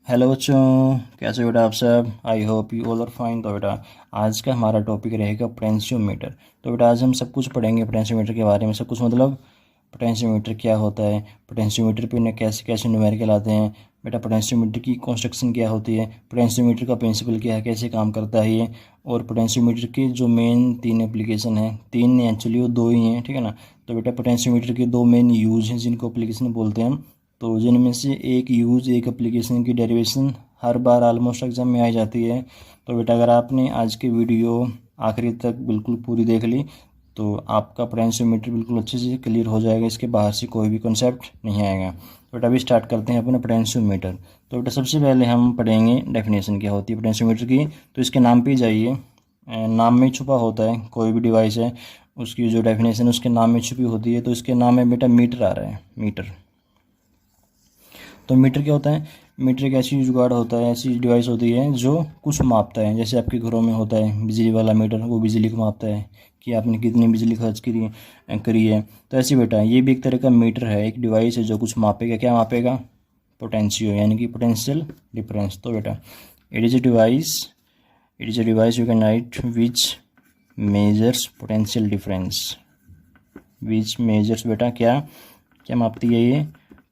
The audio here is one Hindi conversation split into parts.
हेलो बच्चों, कैसे हो बेटा आप सब। I hope you all are fine. तो बेटा आज का हमारा टॉपिक रहेगा पोटेंशियोमीटर। तो बेटा आज हम सब कुछ पढ़ेंगे पोटेंशियोमीटर के बारे में। सब कुछ मतलब पोटेंशियोमीटर क्या होता है, पोटेंशियोमीटर पे न कैसे कैसे न्यूमेरिकल आते हैं, बेटा पोटेंशियोमीटर की कंस्ट्रक्शन क्या होती है, पोटेंशियोमीटर का प्रिंसिपल क्या है, कैसे काम करता है ये, और पोटेंशियोमीटर की जो मेन तीन एप्लीकेशन है, तीन नहीं एक्चुअली वो दो ही हैं, ठीक है ना। तो बेटा पोटेंशियोमीटर के दो मेन यूज हैं जिनको एप्लीकेशन बोलते हैं हम। तो जिनमें से एक यूज़ एक एप्लीकेशन की डेरिवेशन हर बार ऑलमोस्ट एग्जाम में आ जाती है। तो बेटा अगर आपने आज की वीडियो आखिरी तक बिल्कुल पूरी देख ली तो आपका पोटेंशियोमीटर बिल्कुल अच्छे से क्लियर हो जाएगा, इसके बाहर से कोई भी कॉन्सेप्ट नहीं आएगा। तो बेटा अभी स्टार्ट करते हैं अपना पोटेंशियोमीटर। तो बेटा सबसे पहले हम पढ़ेंगे डेफिनेशन क्या होती है पोटेंशियोमीटर की। तो इसके नाम पे ही जाइए, नाम में छुपा होता है कोई भी डिवाइस है, उसकी जो डेफिनेशन उसके नाम में छुपी होती है। तो इसके नाम में बेटा मीटर आ रहा है, मीटर। तो मीटर क्या होता है, मीटर एक ऐसी जुगाड़ होता है, ऐसी डिवाइस होती है जो कुछ मापता है। जैसे आपके घरों में होता है बिजली वाला मीटर, वो बिजली को मापता है कि आपने कितनी बिजली खर्च करी है। तो ऐसे बेटा ये भी एक तरह का मीटर है, एक डिवाइस है जो कुछ मापेगा। क्या मापेगा? पोटेंशियो यानी कि पोटेंशियल डिफरेंस। तो बेटा it is a device you can right which measures potential difference. Which measures बेटा क्या क्या मापती है ये?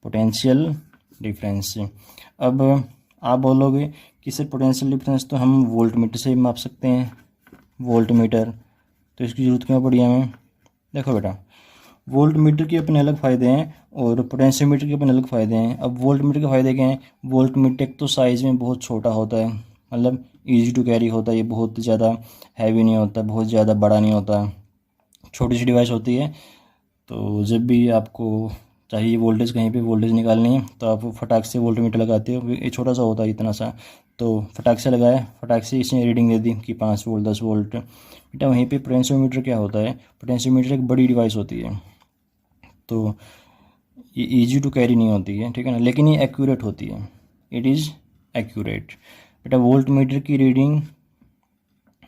पोटेंशियल डिफरेंस से। अब आप बोलोगे कि सर पोटेंशियल डिफरेंस तो हम वोल्ट मीटर से भी माप सकते हैं, वोल्ट मीटर, तो इसकी ज़रूरत क्यों पड़ी हमें? देखो बेटा वोल्ट मीटर के अपने अलग फ़ायदे हैं और पोटेंशियोमीटर के अपने अलग फ़ायदे हैं। अब वोल्ट मीटर के फ़ायदे क्या हैं? वोल्ट मीटर एक तो साइज़ में बहुत छोटा होता है, मतलब ईजी टू कैरी होता है, ये बहुत ज़्यादा हैवी नहीं होता, बहुत ज़्यादा बड़ा नहीं होता, छोटी सी डिवाइस होती है। तो जब भी आपको चाहिए वोल्टेज, कहीं पे वोल्टेज निकालनी है तो आप फटाक से वोल्ट मीटर लगाते हो, ये छोटा सा होता है इतना सा। तो फटाक से लगाया, फटाक से इसने रीडिंग दे दी कि 5 वोल्ट 10 वोल्ट। बेटा वहीं पे पोटेंशियोमीटर क्या होता है, पोटेंशियोमीटर एक बड़ी डिवाइस होती है, तो ये ईजी टू कैरी नहीं होती है, ठीक है ना, लेकिन ये एक्यूरेट होती है, इट इज़ एक्यूरेट। बेटा वोल्ट मीटर की रीडिंग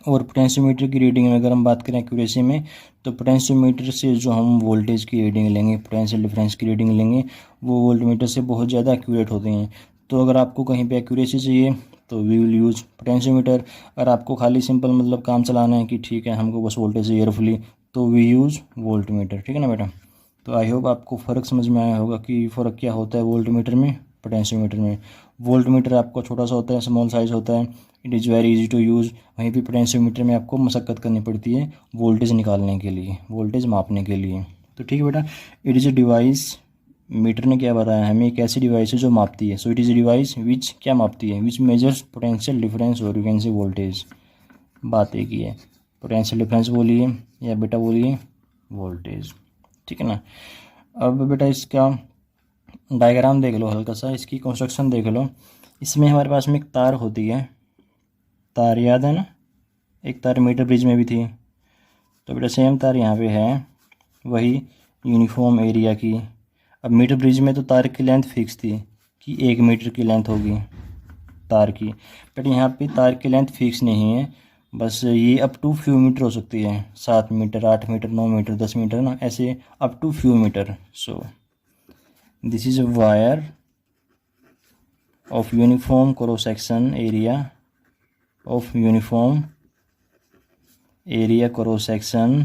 और पोटेंशियोमीटर की रीडिंग में अगर हम बात करें एक्यूरेसी में, तो पोटेंशियोमीटर से जो हम वोल्टेज की रीडिंग लेंगे, पोटेंशियल डिफरेंस की रीडिंग लेंगे, वो वोल्टमीटर से बहुत ज़्यादा एक्यूरेट होते हैं। तो अगर आपको कहीं पे एक्यूरेसी चाहिए तो वी विल यूज़ पोटेंशियोमीटर। अगर आपको खाली सिंपल मतलब काम चलाना है कि ठीक है हमको बस वोल्टेज चाहिए रफली, तो वी यूज़ वोल्टमीटर, ठीक है ना बेटा। तो आई होप आपको फ़र्क समझ में आया होगा कि फ़र्क क्या होता है वोल्टमीटर में पोटेंशियोमीटर में। वोल्टमीटर आपको छोटा सा होता है, स्मॉल साइज़ होता है, it is very easy to use. वहीं पे पोटेंशियोमीटर में आपको मशक्क़त करनी पड़ती है वोल्टेज निकालने के लिए, वोल्टेज मापने के लिए। तो ठीक है बेटा, it is a device, meter ने क्या बताया हमें, एक ऐसी डिवाइस है जो मापती है। So it is a device which क्या मापती है, विच मेजर्स पोटेंशियल डिफरेंस और यू कैन से वोल्टेज। बात एक ही है, पोटेंशियल डिफरेंस बोलिए या बेटा बोलिए वोल्टेज, ठीक है ना। अब बेटा इसका डायग्राम देख लो हल्का सा, इसकी कंस्ट्रक्शन देख लो। इसमें हमारे पास में एक तार होती है, तार याद है ना, एक तार मीटर ब्रिज में भी थी। तो बेटा सेम तार यहाँ पे है, वही यूनिफॉर्म एरिया की। अब मीटर ब्रिज में तो तार की लेंथ फिक्स थी कि 1 मीटर की लेंथ होगी तार की, बट यहाँ पे तार की लेंथ फिक्स नहीं है, बस ये अप टू फ्यू मीटर हो सकती है, 7 मीटर 8 मीटर 9 मीटर 10 मीटर ना, ऐसे up to few meter. So this is a wire of uniform cross section area, of uniform area cross section,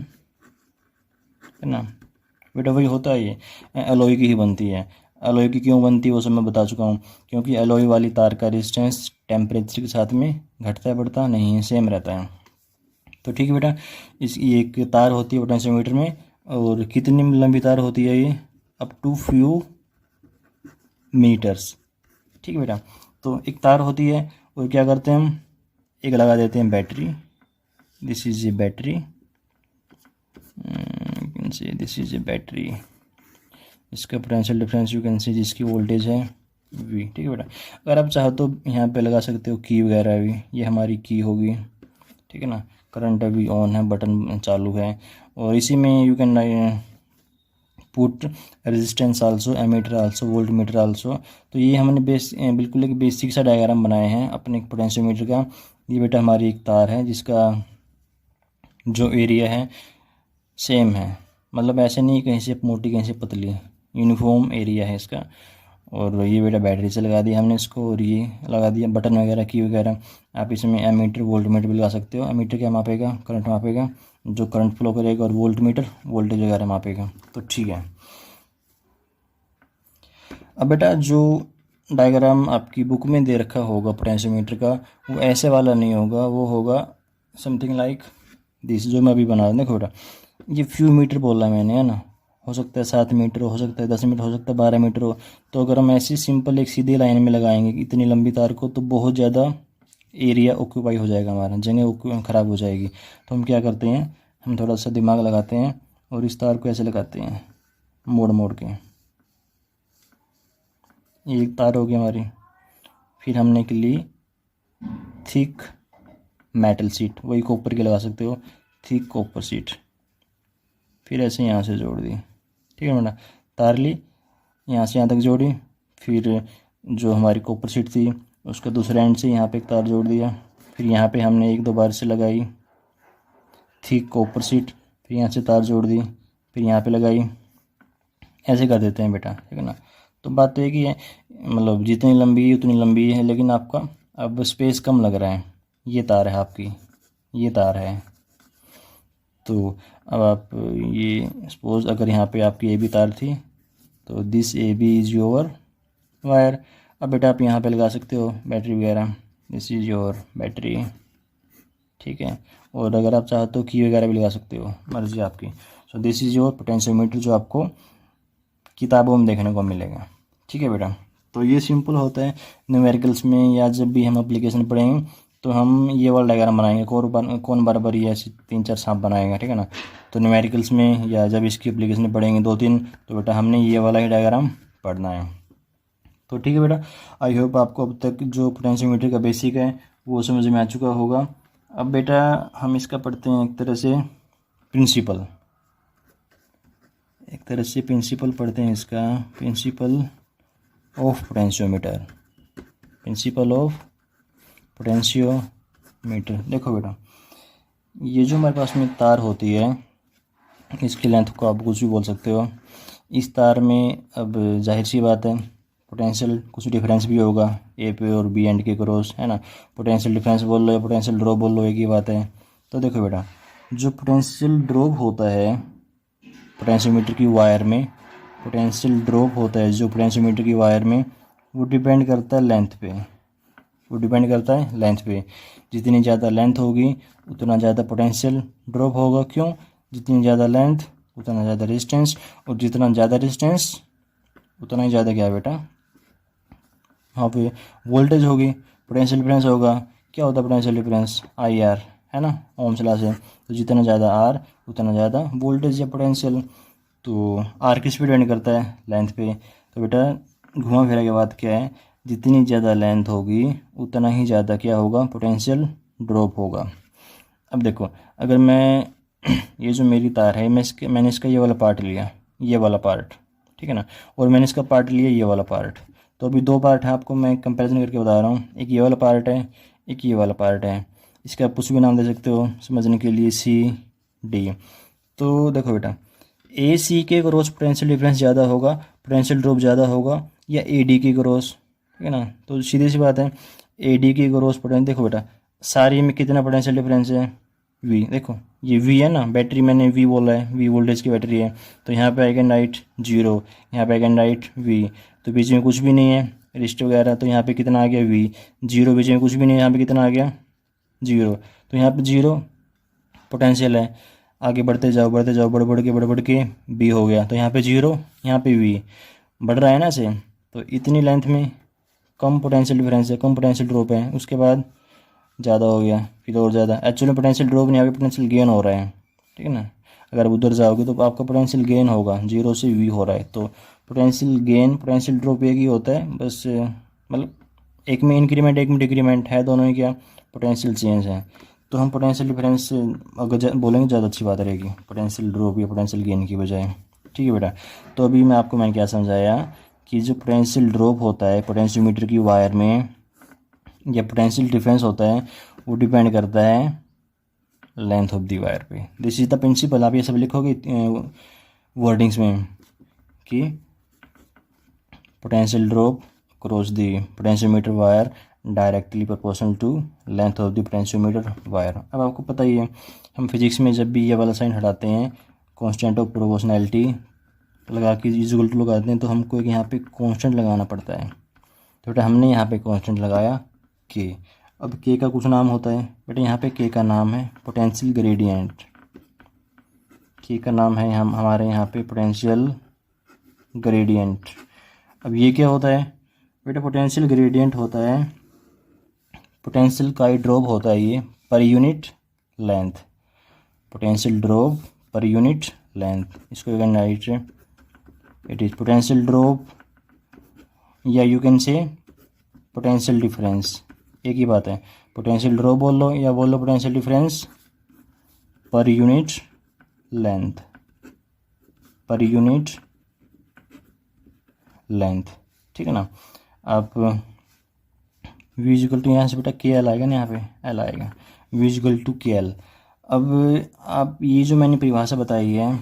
है ना बेटा, वही होता है, ये एलॉय की ही बनती है। एलॉय की क्यों बनती है वो सब मैं बता चुका हूँ, क्योंकि एलॉय वाली तार का रेजिस्टेंस टेम्परेचर के साथ में घटता बढ़ता नहीं है, सेम रहता है। तो ठीक है बेटा, इस ये एक तार होती है पोटेंशियोमीटर में, और कितनी लंबी तार होती है ये, अप टू फ्यू मीटर्स, ठीक है बेटा। तो एक तार होती है और क्या करते हैं हम, एक लगा देते हैं battery, this is a battery, this is a battery, इसका potential difference you can see, जिसकी वोल्टेज है वी, ठीक है बेटा। अगर आप चाहो तो यहाँ पे लगा सकते हो की वगैरह भी, ये हमारी की होगी, ठीक है ना। करंट अभी ऑन है, बटन चालू है, और इसी में you can put resistance also, ammeter also, volt meter also. तो ये हमने बिल्कुल एक बेसिक सा डायग्राम बनाए हैं अपने पोटेंशियोमीटर का। ये बेटा हमारी एक तार है जिसका जो एरिया है सेम है, मतलब ऐसे नहीं कहीं से मोटी कहीं से पतली, यूनिफॉर्म एरिया है इसका। और ये बेटा बैटरी से लगा दिया हमने इसको, और ये लगा दिया बटन वगैरह की वगैरह। आप इसमें एमीटर वोल्ट मीटर भी लगा सकते हो। एमीटर क्या मापेगा? करंट मापेगा, जो करंट फ्लो करेगा, और वोल्ट मीटर वोल्टेज वगैरह मापेगा। तो ठीक है। अब बेटा जो डायग्राम आपकी बुक में दे रखा होगा पोटेंशियोमीटर का, वो ऐसे वाला नहीं होगा, वो होगा समथिंग लाइक दिस, जो मैं अभी बना रहा हूँ। देखो बेटा, ये फ्यू मीटर बोला मैंने, है ना, हो सकता है 7 मीटर हो सकता है 10 मीटर हो सकता है 12 मीटर हो। तो अगर हम ऐसी सिंपल एक सीधी लाइन में लगाएंगे इतनी लंबी तार को, तो बहुत ज़्यादा एरिया ऑक्यूपाई हो जाएगा, हमारा जगह ख़राब हो जाएगी। तो हम क्या करते हैं, हम थोड़ा सा दिमाग लगाते हैं और इस तार को ऐसे लगाते हैं मोड़ मोड़ के। ये एक तार होगी हमारी। फिर हमने एक ली थिक मेटल शीट, वही कॉपर की लगा सकते हो, थिक कॉपर शीट। फिर ऐसे यहाँ से जोड़ दी, ठीक है बेटा। तार ली, यहाँ से यहाँ तक जोड़ी, फिर जो हमारी कॉपर शीट थी उसका दूसरे एंड से यहाँ पे एक तार जोड़ दिया। फिर यहाँ पे हमने 1-2 बार से लगाई थिक कॉपर शीट, फिर यहाँ से तार जोड़ दी, फिर यहाँ पे लगाई। ऐसे कर देते हैं बेटा, ठीक है ना। तो बात तो एक ही है, मतलब जितनी लंबी है उतनी लंबी है, लेकिन आपका अब स्पेस कम लग रहा है। ये तार है आपकी, ये तार है। तो अब आप ये सपोज अगर यहाँ पे आपकी ए बी तार थी, तो this A B is your wire. अब बेटा आप यहाँ पे लगा सकते हो बैटरी वगैरह, दिस इज़ योर बैटरी, ठीक है। और अगर आप चाहो तो की वगैरह भी लगा सकते हो, मर्जी आपकी। So this is your potentiometer, जो आपको किताबों में देखने को मिलेगा, ठीक है बेटा। तो ये सिंपल होता है। न्यूमेरिकल्स में या जब भी हम एप्लीकेशन पढ़ेंगे तो हम ये वाला डायग्राम बनाएंगे, कौन बार बार ये ऐसे 3-4 सांप बनाएगा, ठीक है ना। तो न्यूमेरिकल्स में या जब इसकी एप्लीकेशन पढ़ेंगे 2-3, तो बेटा हमने ये वाला ही डायग्राम पढ़ना है। तो ठीक है बेटा, आई होप आपको अब तक जो पोटेंशियोमीटर का बेसिक है वो समझ में आ चुका होगा। अब बेटा हम इसका पढ़ते हैं एक तरह से प्रिंसिपल, पढ़ते हैं इसका, principle of potentiometer, principle of potentiometer. देखो बेटा, ये जो हमारे पास में तार होती है, इसकी लेंथ को आप कुछ भी बोल सकते हो। इस तार में अब जाहिर सी बात है पोटेंशियल कुछ डिफरेंस भी होगा ए पे और बी एंड के क्रॉस, है ना। पोटेंशियल डिफरेंस बोल लो या पोटेंशियल ड्रॉप बोल लो, एक ही बात है। तो देखो बेटा, जो पोटेंशियल ड्रॉप होता है पोटेंशियोमीटर की वायर में, पोटेंशियल ड्रॉप होता है जो पोटेंशियोमीटर की वायर में, वो डिपेंड करता है लेंथ पे, जितनी ज़्यादा लेंथ होगी उतना ज़्यादा पोटेंशियल ड्रॉप होगा। क्यों? जितनी ज़्यादा लेंथ उतना ज़्यादा रेजिस्टेंस, और जितना ज़्यादा रेजिस्टेंस उतना ही ज़्यादा क्या है बेटा, वहाँ पे वोल्टेज होगी, पोटेंशियल डिफरेंस होगा। क्या होता है पोटेंशियल डिफरेंस? IR, है ना, ओम्स लॉ से। तो जितना ज़्यादा R उतना ज़्यादा वोल्टेज या पोटेंशियल। तो R किस पे डिपेंड करता है? लेंथ पे। तो बेटा घुमा फिरा के बात क्या है, जितनी ज़्यादा लेंथ होगी उतना ही ज़्यादा क्या होगा, पोटेंशियल ड्रॉप होगा। अब देखो, अगर मैं ये जो मेरी तार है, मैंने इसका ये वाला पार्ट लिया, ये वाला पार्ट, ठीक है ना, और मैंने इसका पार्ट लिया ये वाला पार्ट। तो अभी 2 पार्ट है, आपको मैं कंपैरिजन करके बता रहा हूँ। एक ये वाला पार्ट है, एक ये वाला पार्ट है। इसका आप कुछ भी नाम दे सकते हो समझने के लिए, CD। तो देखो बेटा, AC के क्रॉस पोटेंशियल डिफरेंस ज़्यादा होगा, पोटेंशियल ड्रॉप ज़्यादा होगा, या AD के क्रॉस, ठीक है ना। तो सीधी सी बात है, AD के क्रॉस पोटेंशियल, देखो बेटा सारी में कितना पोटेंशियल डिफरेंस है, V। देखो ये V है ना, बैटरी मैंने V बोला है, V वोल्टेज की बैटरी है। तो यहाँ पे आएगा नाइट 0, यहाँ पे आएगा नाइट V। तो बीच में कुछ भी नहीं है रिस्ट वगैरह, तो यहाँ पे कितना आ गया V 0, बीच में कुछ भी नहीं है, यहाँ पे कितना आ गया 0। तो यहाँ पे 0 पोटेंशियल है। आगे बढ़ते जाओ बढ़ के B हो गया। तो यहाँ पे 0, यहाँ पे V बढ़ रहा है ना से। तो इतनी लेंथ में कम पोटेंशियल डिफरेंस है, कम पोटेंशियल ड्रॉप है, उसके बाद ज़्यादा हो गया, फिर और ज़्यादा। एक्चुअली पोटेंशियल ड्रॉप नहीं, यहाँ पे पोटेंशियल गेन हो रहा है, ठीक है ना। अगर आप उधर जाओगे तो आपका पोटेंशियल गेन होगा, 0 से V हो रहा है। तो पोटेंशियल गेन पोटेंशियल ड्रॉप एक ही होता है, बस मतलब एक में इंक्रीमेंट एक में डिक्रीमेंट है, दोनों ही क्या पोटेंशियल चेंज है। तो हम पोटेंशियल डिफरेंस अगर बोलेंगे ज़्यादा अच्छी बात रहेगी पोटेंशियल ड्रॉप या पोटेंशियल गेन की बजाय, ठीक है बेटा। तो अभी मैंने क्या समझाया कि जो पोटेंशियल ड्रॉप होता है पोटेंशियोमीटर की वायर में, या पोटेंशियल डिफरेंस होता है, वो डिपेंड करता है लेंथ ऑफ दी वायर पे। This is the principle. आप ये सब लिखोगे वर्डिंग्स में कि potential drop cross the potentiometer wire directly proportional to length of the potentiometer wire. अब आपको पता ही है, हम फिजिक्स में जब भी ये वाला साइन हटाते हैं कांस्टेंट ऑफ प्रोपोर्शनैलिटी लगा के इक्वल टू लगाते हैं तो हमको एक यहाँ पे कांस्टेंट लगाना पड़ता है। तो बेटा हमने यहाँ पे कांस्टेंट लगाया के। अब के का कुछ नाम होता है बेटा, यहाँ पे के का नाम है पोटेंशियल ग्रेडियंट। के का नाम है हमारे यहाँ पे पोटेंशियल ग्रेडियंट। अब ये क्या होता है बेटा, पोटेंशियल ग्रेडियंट होता है पोटेंशियल का ड्रॉप होता है ये per unit length, potential drop per unit length. इसको write it is potential drop या you can say potential difference, एक ही बात है। पोटेंशियल ड्रॉप बोल लो या बोल लो पोटेंशियल डिफरेंस पर यूनिट लेंथ, पर यूनिट लेंथ, ठीक है ना। आप वी इक्वल टू यहाँ से बेटा के एल आएगा ना, यहाँ पे एल आएगा, we equal to K L. अब आप ये जो मैंने परिभाषा बताई है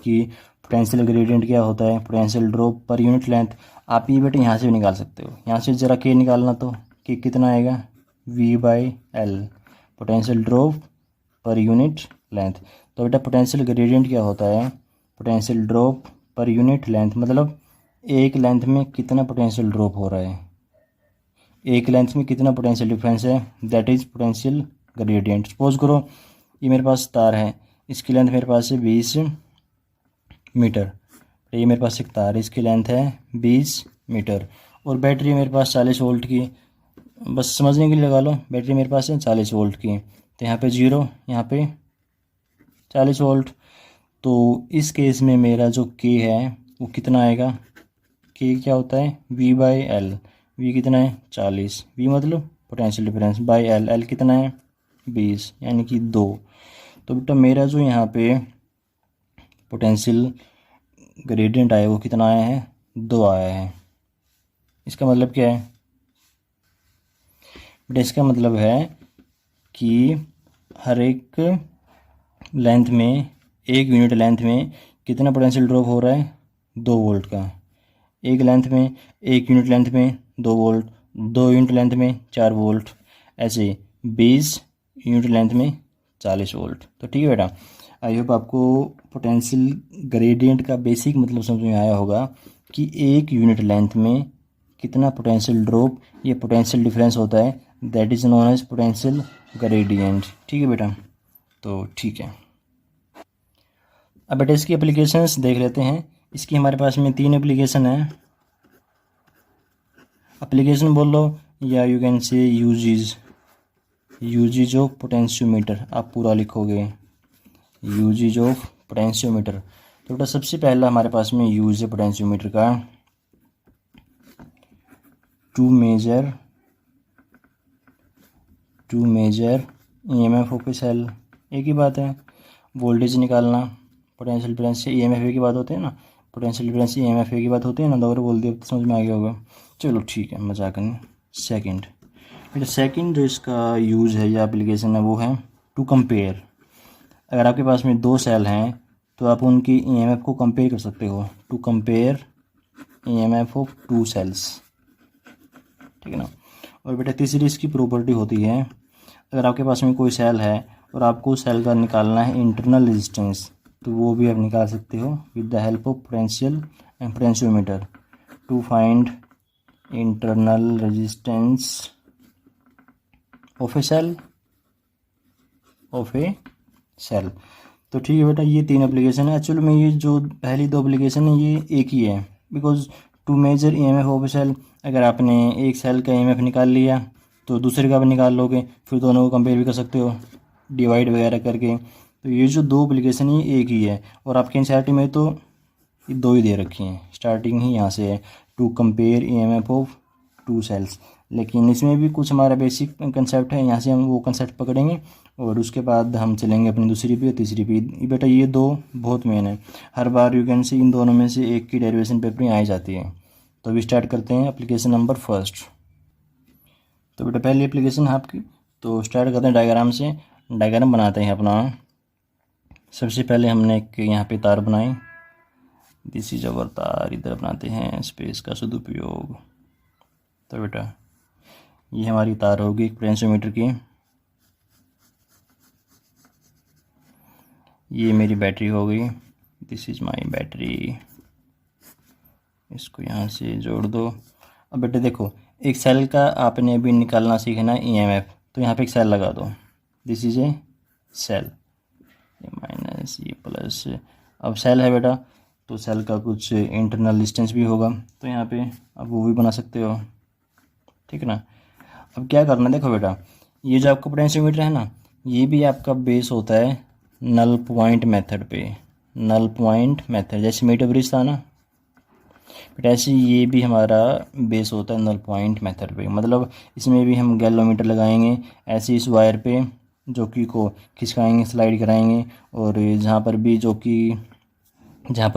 कि पोटेंशियल ग्रेडियंट क्या होता है, potential drop per unit length, आप ये बेटा यहाँ से भी निकाल सकते हो। यहाँ से ज़रा के निकालना तो के कितना आएगा, V by L, potential drop per unit length. तो बेटा पोटेंशियल ग्रेडियंट क्या होता है, potential drop per unit length, मतलब एक लेंथ में कितना पोटेंशियल ड्रॉप हो रहा है, एक लेंथ में कितना पोटेंशियल डिफरेंस है, that is potential gradient. Suppose करो ये मेरे पास तार है, इसकी लेंथ मेरे पास है 20 मीटर, ये मेरे पास एक तार है, इसकी लेंथ है 20 मीटर, और बैटरी मेरे पास 40 वोल्ट की, बस समझने के लिए लगा लो, बैटरी मेरे पास है 40 वोल्ट की। तो यहाँ पे 0, यहाँ पे 40 वोल्ट। तो इस केस में मेरा जो के है वो कितना आएगा, के क्या होता है वी बाई एल, वी कितना है 40, वी मतलब potential difference, by L, L कितना है 20 यानी कि 2। तो बेटा मेरा जो यहाँ पे पोटेंशियल ग्रेडियंट आया वो कितना आया है, 2 आया है। इसका मतलब क्या है बेटा, इसका मतलब है कि हर एक लेंथ में, एक यूनिट लेंथ में कितना पोटेंशियल ड्रॉप हो रहा है, 2 वोल्ट का। एक लेंथ में, एक यूनिट लेंथ में 2 वोल्ट, 2 यूनिट लेंथ में 4 वोल्ट, ऐसे 20 यूनिट लेंथ में 40 वोल्ट। तो ठीक है बेटा, आई होप आपको पोटेंशियल ग्रेडियंट का बेसिक मतलब समझ में आया होगा कि एक यूनिट लेंथ में कितना पोटेंशियल ड्रॉप या पोटेंशियल डिफरेंस होता है, that is known as potential gradient. ठीक है बेटा, तो ठीक है। अब बेटा इसकी एप्लीकेशंस देख लेते हैं। इसकी हमारे पास में 3 एप्लीकेशन है। एप्लीकेशन बोल लो या you can say usages, usages of potentiometer, आप पूरा लिखोगे यूजेज ऑफ पोटेंशियोमीटर। तो बेटा सबसे पहला हमारे पास में यूज है पोटेंशियोमीटर का, to measure EMF of a cell. एक ही बात है, वोल्टेज निकालना, पोटेंशियल डिफरेंस से ईएमएफ की बात होती है ना, पोटेंशियल डिफरेंस से ईएमएफ की बात होती है ना, दोबारा बोल दिया तो समझ में आ गया होगा। चलो ठीक है, मजाक नहीं। सेकंड बेटा, सेकंड जो इसका यूज़ है या एप्लीकेशन है वो है टू कंपेयर। अगर आपके पास में 2 सेल हैं तो आप उनकी ईएमएफ को कंपेयर कर सकते हो, to compare EMF of 2 cells, ठीक है ना। और बेटा तीसरी इसकी प्रॉपर्टी होती है, अगर आपके पास में कोई सेल है और आपको सेल का निकालना है इंटरनल रेजिस्टेंस, तो वो भी आप निकाल सकते हो with the help of potentiometer to find internal resistance of a cell, तो ठीक है बेटा, ये 3 एप्लीकेशन है। एक्चुअली में ये जो पहली 2 एप्लीकेशन है ये एक ही है, because to measure EMF of a cell, अगर आपने एक सेल का ईएमएफ निकाल लिया तो दूसरे का भी निकाल लोगे, फिर दोनों को कंपेयर भी कर सकते हो डिवाइड वगैरह करके। तो ये जो 2 एप्लीकेशन है ये एक ही है, और आपके एनसीईआरटी में तो ये 2 ही दे रखी हैं, स्टार्टिंग ही यहाँ से है, to compare EMF of 2 cells. लेकिन इसमें भी कुछ हमारा बेसिक कंसेप्ट है, यहाँ से हम वो कंसेप्ट पकड़ेंगे और उसके बाद हम चलेंगे अपनी दूसरी पे, तीसरी पे। बेटा ये 2 बहुत मेन है, हर बार यू कैन सी इन दोनों में से एक की डेरिवेशन पेपर में आ जाती है। तो अभी स्टार्ट करते हैं एप्लीकेशन नंबर फर्स्ट। तो बेटा पहली एप्लीकेशन है आपकी, तो स्टार्ट करते हैं डायग्राम से। डायग्राम बनाते हैं अपना। सबसे पहले हमने एक यहाँ पे तार बनाई, दिस इज अवर तार, इधर अपनाते हैं स्पेस का सदुपयोग। तो बेटा ये हमारी तार होगी एक पोटेंशियोमीटर की, ये मेरी बैटरी हो गई, दिस इज़ माई बैटरी। इसको यहाँ से जोड़ दो। अब बेटे देखो, एक सेल का आपने अभी निकालना सीखना है ईएमएफ, तो यहाँ पे एक सेल लगा दो, दिस इज ए सेल, ये माइनस ये प्लस। अब सेल है बेटा, तो सेल का कुछ इंटरनल डिस्टेंस भी होगा, तो यहाँ पे अब वो भी बना सकते हो, ठीक है ना। अब क्या करना है, देखो बेटा, ये जो आपका पोटेंशियोमीटर है ना, ये भी आपका बेस होता है नल पॉइंट मेथड पे। नल पॉइंट मेथड जैसे मीटर ब्रिज था ना, बट ऐसे ये भी हमारा बेस होता है नल पॉइंट मेथड पे। मतलब इसमें भी हम गैलोमीटर लगाएंगे ऐसे इस वायर पे, जोकी को खिसकाएंगे, स्लाइड कराएंगे, और जहाँ पर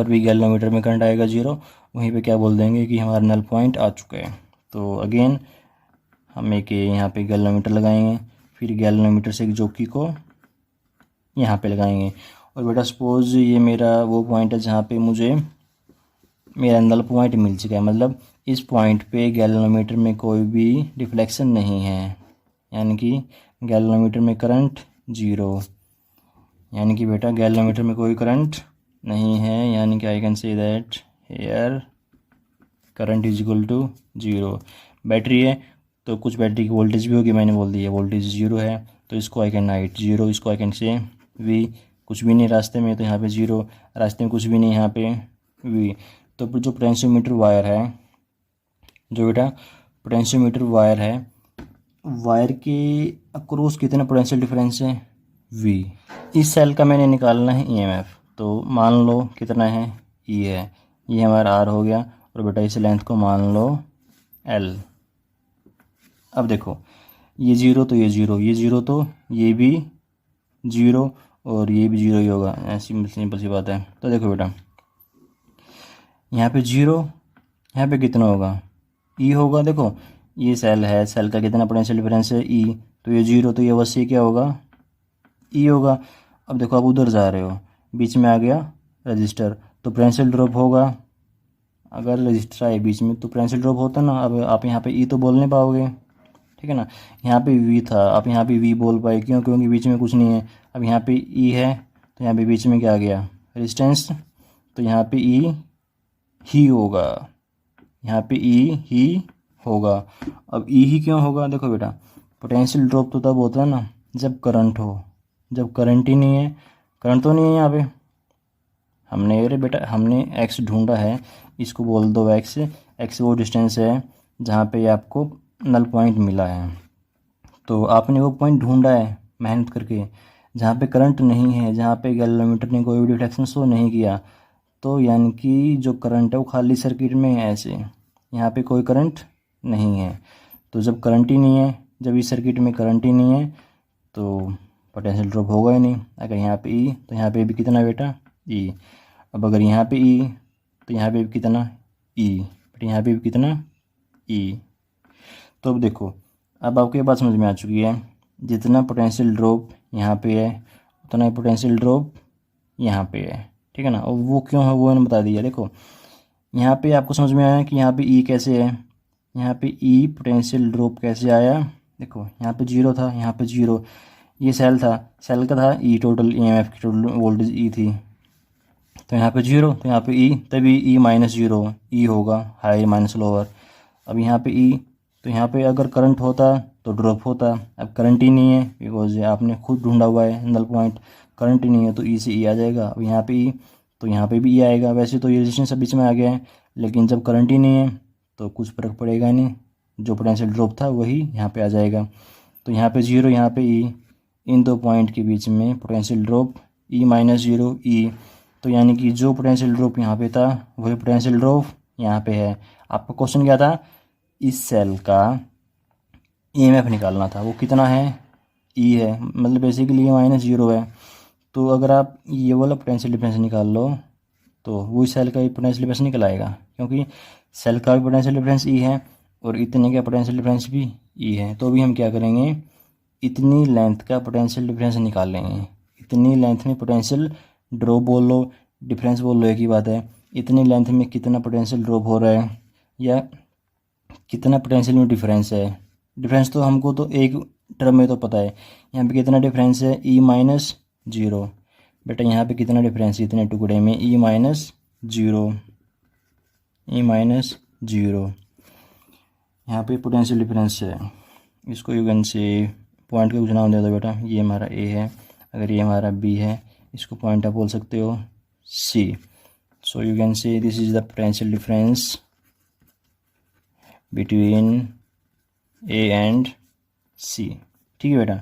भी गैलोमीटर में करंट आएगा 0, वहीं पे क्या बोल देंगे कि हमारा नल पॉइंट आ चुका है। तो अगेन हम एक यहाँ पे गैलोमीटर लगाएंगे, फिर गैलोमीटर से एक जोकी को यहाँ पे लगाएंगे। और बेटा सपोज ये मेरा वो पॉइंट है जहाँ पे मुझे मेरा नल पॉइंट मिल चुका है, मतलब इस पॉइंट पे गैलोमीटर में कोई भी डिफ्लेक्शन नहीं है, यानी कि गैलोमीटर में करंट 0, यानी कि बेटा गैलोमीटर में कोई करंट नहीं है, यानी कि I can say that here current is equal to 0। Battery है तो कुछ बैटरी की वोल्टेज भी होगी, मैंने बोल दिया वोल्टेज 0 है, तो इसको आई कैन राइट 0, इसको आई कैन से V, कुछ भी नहीं रास्ते में तो यहाँ पे 0, रास्ते में कुछ भी नहीं यहाँ पे V। तो जो पोटेंशियोमीटर वायर है, जो बेटा पोटेंशियोमीटर वायर है, वायर के अक्रॉस कितना पोटेंशियल डिफरेंस है V। इस सेल का मैंने निकालना है EMF, तो मान लो कितना है E है, ये हमारा R हो गया, और बेटा इस लेंथ को मान लो L। अब देखो ये 0 तो ये 0, ये 0 तो ये भी 0, और ये भी 0 ही होगा, ऐसी सिंपल सी बात है। तो देखो बेटा यहाँ पे 0, यहाँ पे कितना होगा E होगा। देखो ये सेल है, सेल का कितना पोटेंशियल डिफरेंस है E, तो ये 0 तो ये अवश्य क्या होगा E होगा। अब देखो आप उधर जा रहे हो, बीच में आ गया रजिस्टर, तो पोटेंशियल ड्रॉप होगा। अगर रजिस्टर आए बीच में तो पोटेंशियल ड्रॉप होता ना। अब आप यहाँ पे E तो बोल नहीं पाओगे, ठीक है ना। यहाँ पे V था, आप यहाँ पे V बोल पाए, क्यों? क्योंकि बीच में कुछ नहीं है। अब यहाँ पे E है, तो यहाँ पे बीच में क्या आ गया रेजिस्टेंस, तो यहाँ पे E ही होगा, यहाँ पे E ही होगा। अब E ही क्यों होगा? देखो बेटा पोटेंशियल ड्रॉप तो तब होता है ना जब करंट हो, जब करंट ही नहीं है, करंट तो नहीं है यहाँ पे। अरे बेटा हमने x ढूंढा है, इसको बोल दो x। x वो डिस्टेंस है जहाँ पे आपको नल पॉइंट मिला है, तो आपने वो पॉइंट ढूंढा है मेहनत करके जहाँ पे करंट नहीं है, जहाँ पे गैलोमीटर ने कोई भी डिफ्लेक्शन शो नहीं किया, तो यानी कि जो करंट है वो खाली सर्किट में है। ऐसे यहाँ पे कोई करंट नहीं है, तो जब करंट ही नहीं है, जब इस सर्किट में करंट ही नहीं है तो पोटेंशियल ड्रॉप होगा ही नहीं। अगर यहाँ पे E तो यहाँ पे भी कितना बेटा E। अब अगर यहाँ पे E तो यहाँ पे भी कितना E, बट यहाँ पे भी कितना E। तो अब देखो अब आपको ये बात समझ में आ चुकी है, जितना पोटेंशियल ड्रॉप यहाँ पे है उतना ही पोटेंशियल ड्रॉप यहाँ पे है, ठीक है ना। और वो क्यों है वो मैंने बता दिया। देखो यहाँ पे आपको समझ में आया कि यहाँ पे E कैसे है, यहाँ पे E पोटेंशियल ड्रॉप कैसे आया। देखो यहाँ पे 0 था, यहाँ पे 0, ये सेल था, सेल का था E टोटल EMF की टोटल वोल्टेज E थी, तो यहाँ पे 0, तो यहाँ पे E तभी E -0 E होगा, हायर माइनस लोअर। अब यहाँ पे E, तो यहाँ पे अगर करंट होता तो ड्रॉप होता। अब करंट ही नहीं है बिकॉज आपने खुद ढूंढा हुआ है नल पॉइंट, करंट ही नहीं है तो E से E आ जाएगा। अब यहाँ पे E तो यहाँ पे भी E आएगा। वैसे तो ये रेजिस्टेंस बीच में आ गया है, लेकिन जब करंट ही नहीं है तो कुछ फर्क पड़ेगा नहीं, जो पोटेंशियल ड्रॉप था वही यहाँ पे आ जाएगा। तो यहाँ पे 0, यहाँ पे E, इन दो पॉइंट के बीच में पोटेंशियल ड्रॉप E -0 E। तो यानी कि जो पोटेंशियल ड्रॉप यहाँ पे था वही पोटेंशियल ड्रॉप यहाँ पे है। आपका क्वेश्चन क्या था, इस सेल का EMF निकालना था, वो कितना है E है, मतलब बेसिकली ये -0 है। तो अगर आप ये वाला पोटेंशियल डिफरेंस निकाल लो तो वो सेल का भी पोटेंशियल डिफरेंस निकल आएगा, क्योंकि सेल का भी पोटेंशियल डिफरेंस E है और इतने का पोटेंशियल डिफरेंस भी E है। तो अभी हम क्या करेंगे, इतनी लेंथ का पोटेंशियल डिफरेंस निकाल लेंगे। इतनी लेंथ में पोटेंशियल ड्रॉप बोल लो, डिफरेंस बोल लो, एक ही बात है। इतनी लेंथ में कितना पोटेंशियल ड्रॉप हो रहा है या कितना पोटेंशियल में डिफरेंस है। डिफरेंस तो हमको तो एक टर्म में तो पता है, यहाँ पे कितना डिफरेंस है, ई माइनस जीरो। बेटा यहाँ पे कितना डिफरेंस है इतने टुकड़े में, E minus zero, E minus zero. यहाँ पे पोटेंशियल डिफरेंस है, इसको यू कैन से पॉइंट का कुछ नाम दे दो बेटा, ये हमारा ए है, अगर ये हमारा बी है, इसको पॉइंट आप बोल सकते हो C. So you can say this is the potential difference between A and C. ठीक है बेटा।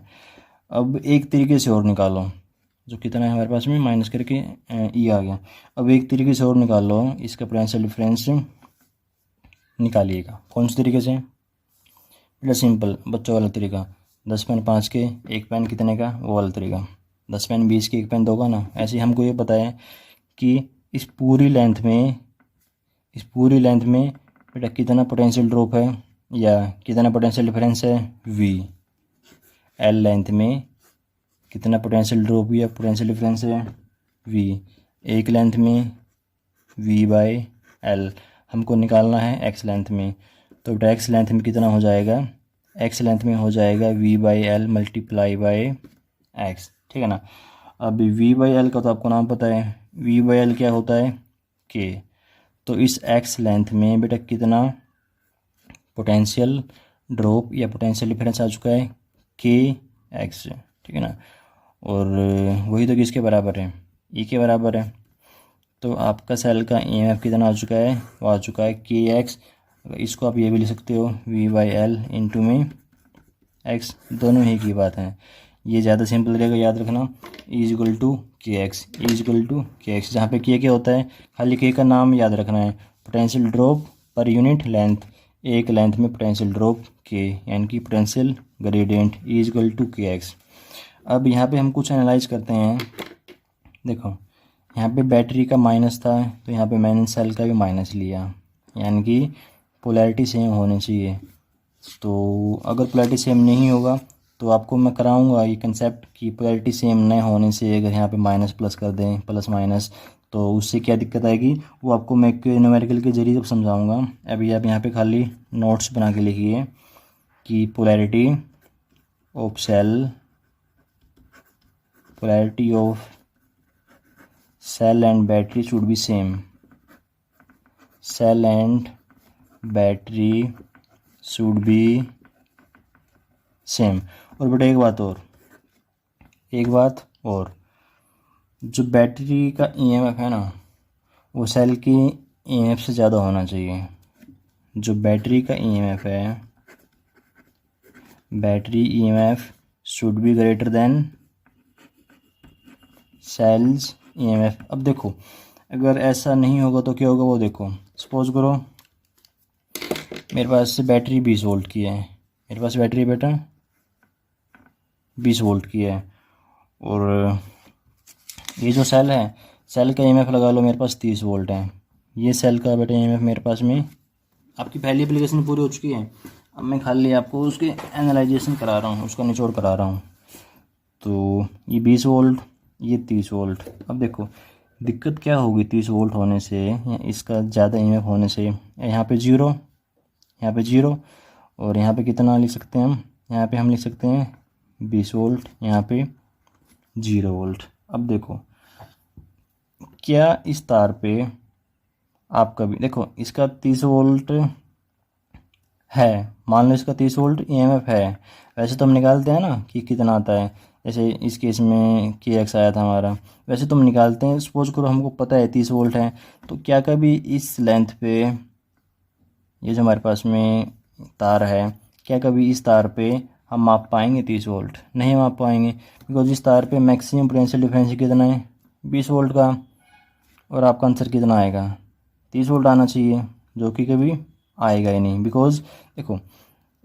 अब एक तरीके से और निकालो, जो कितना है हमारे पास में माइनस करके ई आ गया। अब एक तरीके से और निकाल लो, इसका पोटेंशियल डिफरेंस निकालिएगा। कौन से तरीके से बेटा, सिंपल बच्चों वाला तरीका, 10 पेन 5 के, एक पेन कितने का, वो वाला तरीका। 10 पेन 20 के, एक पेन 2 का ना। ऐसे ही हमको ये पता है कि इस पूरी लेंथ में बेटा कितना पोटेंशियल ड्रॉप है या कितना पोटेंशियल डिफरेंस है, वी। एल लेंथ में कितना पोटेंशियल ड्रॉप या पोटेंशियल डिफरेंस है, वी। एक लेंथ में वी बाई एल हमको निकालना है एक्स लेंथ में। तो बेटा एक्स लेंथ में कितना हो जाएगा, एक्स लेंथ में हो जाएगा V by L multiply by X. ठीक है ना। अब वी बाई एल का तो आपको नाम पता है, वी बाई एल क्या होता है, के। तो इस एक्स लेंथ में बेटा कितना पोटेंशियल ड्रॉप या पोटेंशियल डिफरेंस आ चुका है, के एक्स। ठीक है ना। और वही तो किसके बराबर है, ई के बराबर है। तो आपका सेल का ईएमएफ कितना आ चुका है, वो आ चुका है के एक्स। इसको आप ये भी लिख सकते हो वी बाई एल इंटू में एक्स, दोनों ही की बात है। ये ज़्यादा सिंपल रहेगा याद रखना, is equal to K x, is equal to K x. जहाँ पे के क्या होता है, खाली के का नाम याद रखना है, potential drop per unit length, एक लेंथ में पोटेंशियल ड्रॉप के, यानी कि potential gradient is equal to K X. अब यहाँ पे हम कुछ एनालाइज करते हैं। देखो यहाँ पे बैटरी का माइनस था, तो यहाँ पे मैंने सेल का भी माइनस लिया, यानी कि पोलैरिटी सेम होनी चाहिए। तो अगर पोलैरिटी सेम नहीं होगा तो आपको मैं कराऊंगा ये कंसेप्ट कि पोलैरिटी सेम न होने से अगर यहाँ पे माइनस प्लस कर दें, प्लस माइनस, तो उससे क्या दिक्कत आएगी, वो आपको मैं एक न्यूमेरिकल के जरिए समझाऊंगा। अभी आप यहाँ पे खाली नोट्स बना के लिखिए कि polarity of cell, polarity of cell and battery should be same, cell and battery should be same. और बेटा एक बात और, जो बैटरी का ईएमएफ है ना, वो सेल की ईएमएफ से ज़्यादा होना चाहिए। जो बैटरी का ईएमएफ है, battery EMF should be greater than cell's EMF. अब देखो अगर ऐसा नहीं होगा तो क्या होगा, वो देखो सपोज करो मेरे पास बैटरी 20 वोल्ट की है, मेरे पास बैटरी बेटा 20 वोल्ट की है, और ये जो सेल है, सेल का ईएमएफ लगा लो मेरे पास 30 वोल्ट है। ये सेल का बेटा ईएमएफ मेरे पास में, आपकी पहली एप्लीकेशन पूरी हो चुकी है, अब मैं खाली आपको उसके एनालाइजेशन करा रहा हूँ, उसका निचोड़ करा रहा हूँ। तो ये 20 वोल्ट, ये 30 वोल्ट। अब देखो दिक्कत क्या होगी 30 वोल्ट होने से या इसका ज़्यादा ईएमएफ होने से, यहाँ पे जीरो, यहाँ पे जीरो, और यहाँ पे कितना लिख सकते हैं हम, यहाँ पे हम लिख सकते हैं 20 वोल्ट, यहाँ पे 0 वोल्ट। अब देखो क्या इस तार पे आप कभी देखो इसका 30 वोल्ट है, मान लो इसका 30 वोल्ट ईएमएफ है। वैसे तो हम निकालते हैं ना कि कितना आता है, जैसे इस केस में के एक्स आया था हमारा, वैसे तो हम निकालते हैं। सपोज करो हमको पता है 30 वोल्ट है, तो क्या कभी इस लेंथ पे, ये जो हमारे पास में तार है, क्या कभी इस तार पे हम माप पाएंगे 30 वोल्ट? नहीं माप पाएंगे, बिकॉज इस तार पे मैक्सिमम पोटेंशियल डिफरेंस कितना है, 20 वोल्ट का। और आपका आंसर कितना आएगा, 30 वोल्ट आना चाहिए, जो कि कभी आएगा ही नहीं। बिकॉज देखो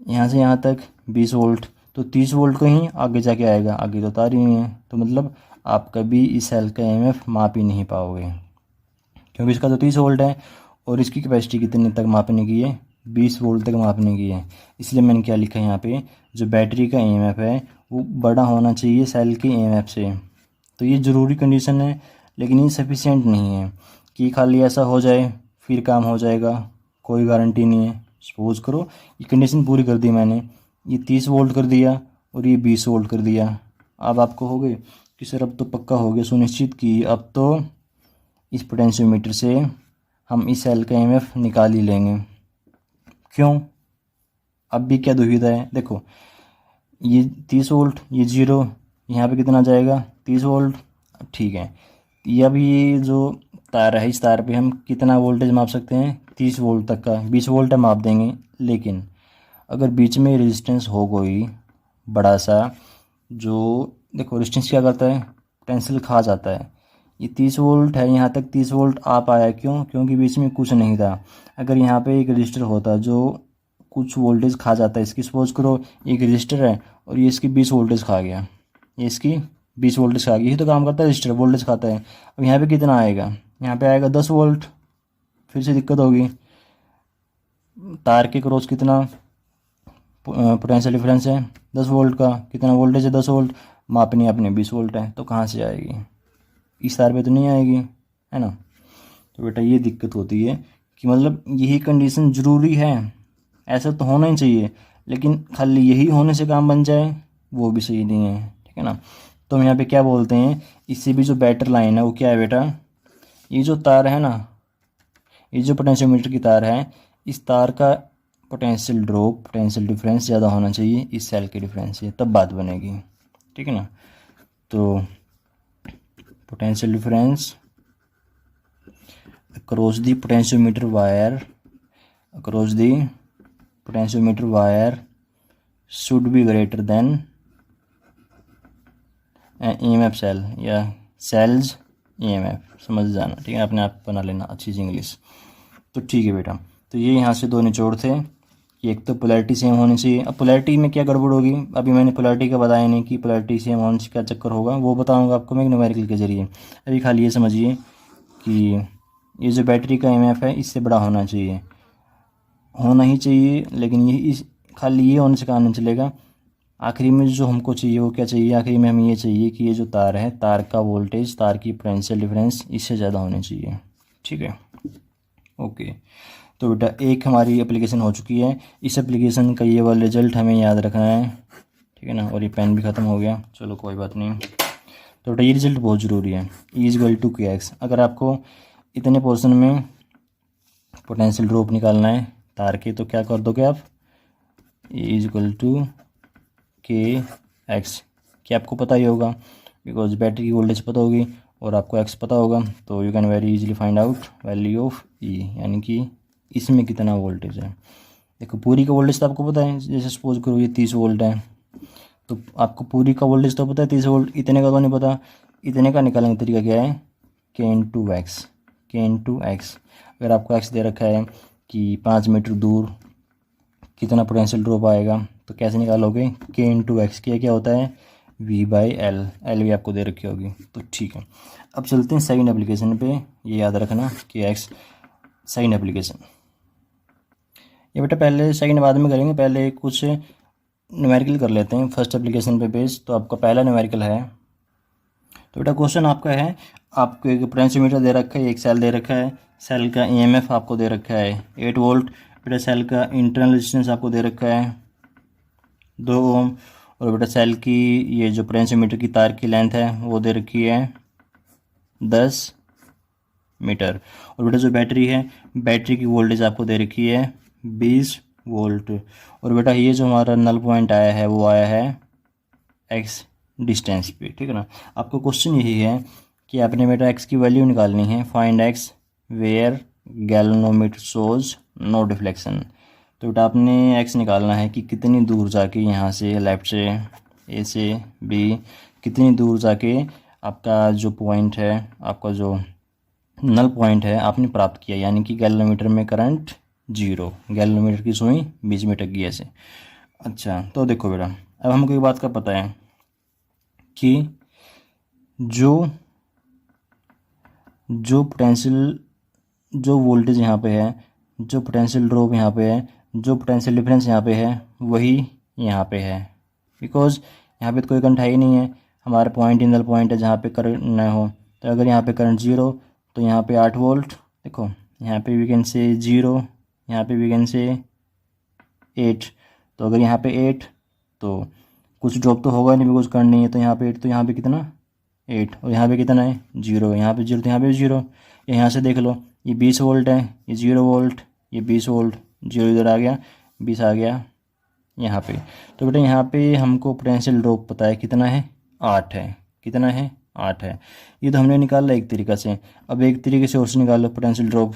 यहाँ से यहाँ तक 20 वोल्ट, तो 30 वोल्ट को ही आगे जाके आएगा, आगे तो तार ही नहीं है। तो मतलब आप कभी इस सेल का ईएमएफ माप ही नहीं पाओगे, क्योंकि इसका तो 30 वोल्ट है और इसकी कैपेसिटी कितने तक मापने की है, 20 वोल्ट तक मापने की है। इसलिए मैंने क्या लिखा है यहाँ पे, जो बैटरी का ईएमएफ है वो बड़ा होना चाहिए सेल के ईएमएफ से। तो ये ज़रूरी कंडीशन है, लेकिन ये सफिशिएंट नहीं है। कि खाली ऐसा हो जाए फिर काम हो जाएगा, कोई गारंटी नहीं है। सपोज करो ये कंडीशन पूरी कर दी मैंने, ये 30 वोल्ट कर दिया और ये 20 वोल्ट कर दिया। अब आपको हो गए कि सर अब तो पक्का हो गया सुनिश्चित कि अब तो इस पोटेंशियोमीटर से हम इस सेल का EMF निकाल ही लेंगे। क्यों? अब भी क्या दुविधा है? देखो ये 30 वोल्ट, ये 0, यहाँ पे कितना जाएगा 30 वोल्ट। ठीक है, ये अब ये जो तार है इस तार पे हम कितना वोल्टेज माप सकते हैं? 30 वोल्ट तक का, 20 वोल्ट हम माप देंगे। लेकिन अगर बीच में रेजिस्टेंस हो कोई बड़ा सा, जो देखो रेजिस्टेंस क्या करता है? पोटेंशियल खा जाता है। ये 30 वोल्ट है, यहाँ तक 30 वोल्ट आ पाया, क्यों? क्योंकि बीच में कुछ नहीं था। अगर यहाँ पे एक रजिस्टर होता जो कुछ वोल्टेज खा जाता है, इसकी सपोज करो एक रजिस्टर है और ये इसकी 20 वोल्टेज खा गया, ये इसकी 20 वोल्टेज खा गई, यही तो काम करता है रजिस्टर, वोल्टेज खाता है। अब यहाँ पे कितना आएगा? यहाँ पे आएगा 10 वोल्ट। फिर से दिक्कत होगी, तार के क्रॉस कितना पोटेंशियल डिफरेंस है 10 वोल्ट का, कितना वोल्टेज है 10 वोल्ट, मापनी अपने 20 वोल्ट है, तो कहाँ से आएगी? इस तार पे तो नहीं आएगी, है ना। तो बेटा ये दिक्कत होती है कि मतलब यही कंडीशन ज़रूरी है, ऐसा तो होना ही चाहिए, लेकिन खाली यही होने से काम बन जाए वो भी सही नहीं है, ठीक है ना। तो हम यहाँ पे क्या बोलते हैं, इससे भी जो बेटर लाइन है वो क्या है बेटा, ये जो तार है ना, ये जो पोटेंशियोमीटर की तार है, इस तार का पोटेंशियल ड्रॉप, पोटेंशियल डिफरेंस ज़्यादा होना चाहिए इस सेल के डिफरेंस से, तब बात बनेगी, ठीक है ना। तो potential difference across the potentiometer wire, across the potentiometer wire should be greater than EMF cell या cells EMF, समझ जाना, ठीक है, अपने आप बना लेना अच्छी सी इंग्लिश। तो ठीक है बेटा, तो ये यहाँ से दो निचोड़ थे कि एक तो पोलैरिटी सेम होनी चाहिए। अब पोलैरिटी में क्या गड़बड़ होगी, अभी मैंने पोलैरिटी का बताया नहीं कि पोलैरिटी सेम होने से क्या चक्कर होगा, वो बताऊँगा आपको मैं न्यूमेरिकल के जरिए। अभी खाली ये समझिए कि ये जो बैटरी का EMF है इससे बड़ा होना चाहिए, होना ही चाहिए, लेकिन ये इस खाली ये होने से काम नहीं चलेगा। आखिरी में जो हमको चाहिए वो क्या चाहिए, आखिरी में हमें ये चाहिए कि ये जो तार है, तार का वोल्टेज, तार की पोटेंशियल डिफरेंस इससे ज़्यादा होनी चाहिए, ठीक है। ओके, तो बेटा एक हमारी एप्लीकेशन हो चुकी है, इस एप्लीकेशन का ये वाला रिजल्ट हमें याद रखना है, ठीक है ना। और ये पेन भी ख़त्म हो गया, चलो कोई बात नहीं। तो बेटा ये रिजल्ट बहुत ज़रूरी है, E=KX। अगर आपको इतने पोर्शन में पोटेंशियल ड्रॉप निकालना है तार के, तो क्या कर दोगे आप, E=KX, कि आपको पता ही होगा बिकॉज बैटरी की वोल्टेज पता होगी और आपको एक्स पता होगा, तो you can very easily find out value of E, यानी कि इसमें कितना वोल्टेज है। देखो पूरी का वोल्टेज तो आपको पता है, जैसे सपोज करो ये 30 वोल्ट है, तो आपको पूरी का वोल्टेज तो पता है 30 वोल्ट, इतने का तो नहीं पता। इतने का निकालने का तरीका क्या है, K × X। अगर आपको X दे रखा है कि 5 मीटर दूर कितना पोटेंशियल ड्रॉप आएगा, तो कैसे निकालोगे, K × X, क्या होता है V/L, L भी आपको दे रखी होगी, तो ठीक है। अब चलते हैं सेकंड एप्लीकेशन पे, ये याद रखना KX सेकंड एप्लीकेशन। ये बेटा पहले सेकंड बाद में करेंगे, पहले कुछ न्यूमेरिकल कर लेते हैं फर्स्ट एप्लीकेशन पे बेस। तो आपका पहला न्यूमेरिकल है, तो बेटा क्वेश्चन आपका है, आपको एक पोटेंशियोमीटर दे रखा है, एक सेल दे रखा है, सेल का EMF आपको दे रखा है 8 वोल्ट, बेटा सेल का इंटरनल रेजिस्टेंस आपको दे रखा है 2 ओम, और बेटा सेल की ये जो पोटेंशियोमीटर की तार की लेंथ है वो दे रखी है 10 मीटर, और बेटा जो बैटरी है, बैटरी की वोल्टेज आपको दे रखी है 20 वोल्ट, और बेटा ये जो हमारा नल पॉइंट आया है वो आया है X डिस्टेंस पे, ठीक है ना। आपको क्वेश्चन यही है कि आपने बेटा X की वैल्यू निकालनी है, find X where galvanometer shows no deflection. तो बेटा आपने X निकालना है कि कितनी दूर जाके यहाँ से लेफ्ट से A से B कितनी दूर जाके आपका जो पॉइंट है, आपका जो नल पॉइंट है आपने प्राप्त किया, यानी कि गैल्वेनोमीटर में करंट 0, गैल्वेनोमीटर की सुई बीच में टक गई ऐसे। अच्छा तो देखो बेटा, अब हमको एक बात का पता है कि जो पोटेंशियल, जो वोल्टेज यहाँ पे है, जो पोटेंशियल ड्रॉप यहाँ पे है, जो पोटेंशियल डिफरेंस यहाँ पे है, वही यहाँ पे है, बिकॉज यहाँ पे तो कोई करंट है ही नहीं है, हमारे पॉइंट इंदल पॉइंट है जहाँ पे करंट न हो। तो अगर यहाँ पे करंट 0, तो यहाँ पे 8 वोल्ट। देखो यहाँ पे वी कैन से 0, यहाँ पे वी कैन से 8। तो अगर यहाँ पे 8 तो कुछ ड्रॉप तो होगा नहीं, बिकॉज करंट नहीं है। तो यहाँ पे 8, तो यहाँ पे कितना 8, और यहाँ पे कितना है 0, यहाँ पे 0 तो यहाँ पे 0। यहाँ से देख लो, ये 20 वोल्ट है, ये 0 वोल्ट, ये 20 वोल्ट, 0 इधर आ गया, 20 आ गया यहाँ पे। तो बेटा यहाँ पे हमको पोटेंशियल ड्रॉप पता है कितना है, 8 है। कितना है, 8 है। ये तो हमने निकाला एक तरीक़ा से। अब एक तरीके से और से निकाल लो पोटेंशियल ड्रॉप।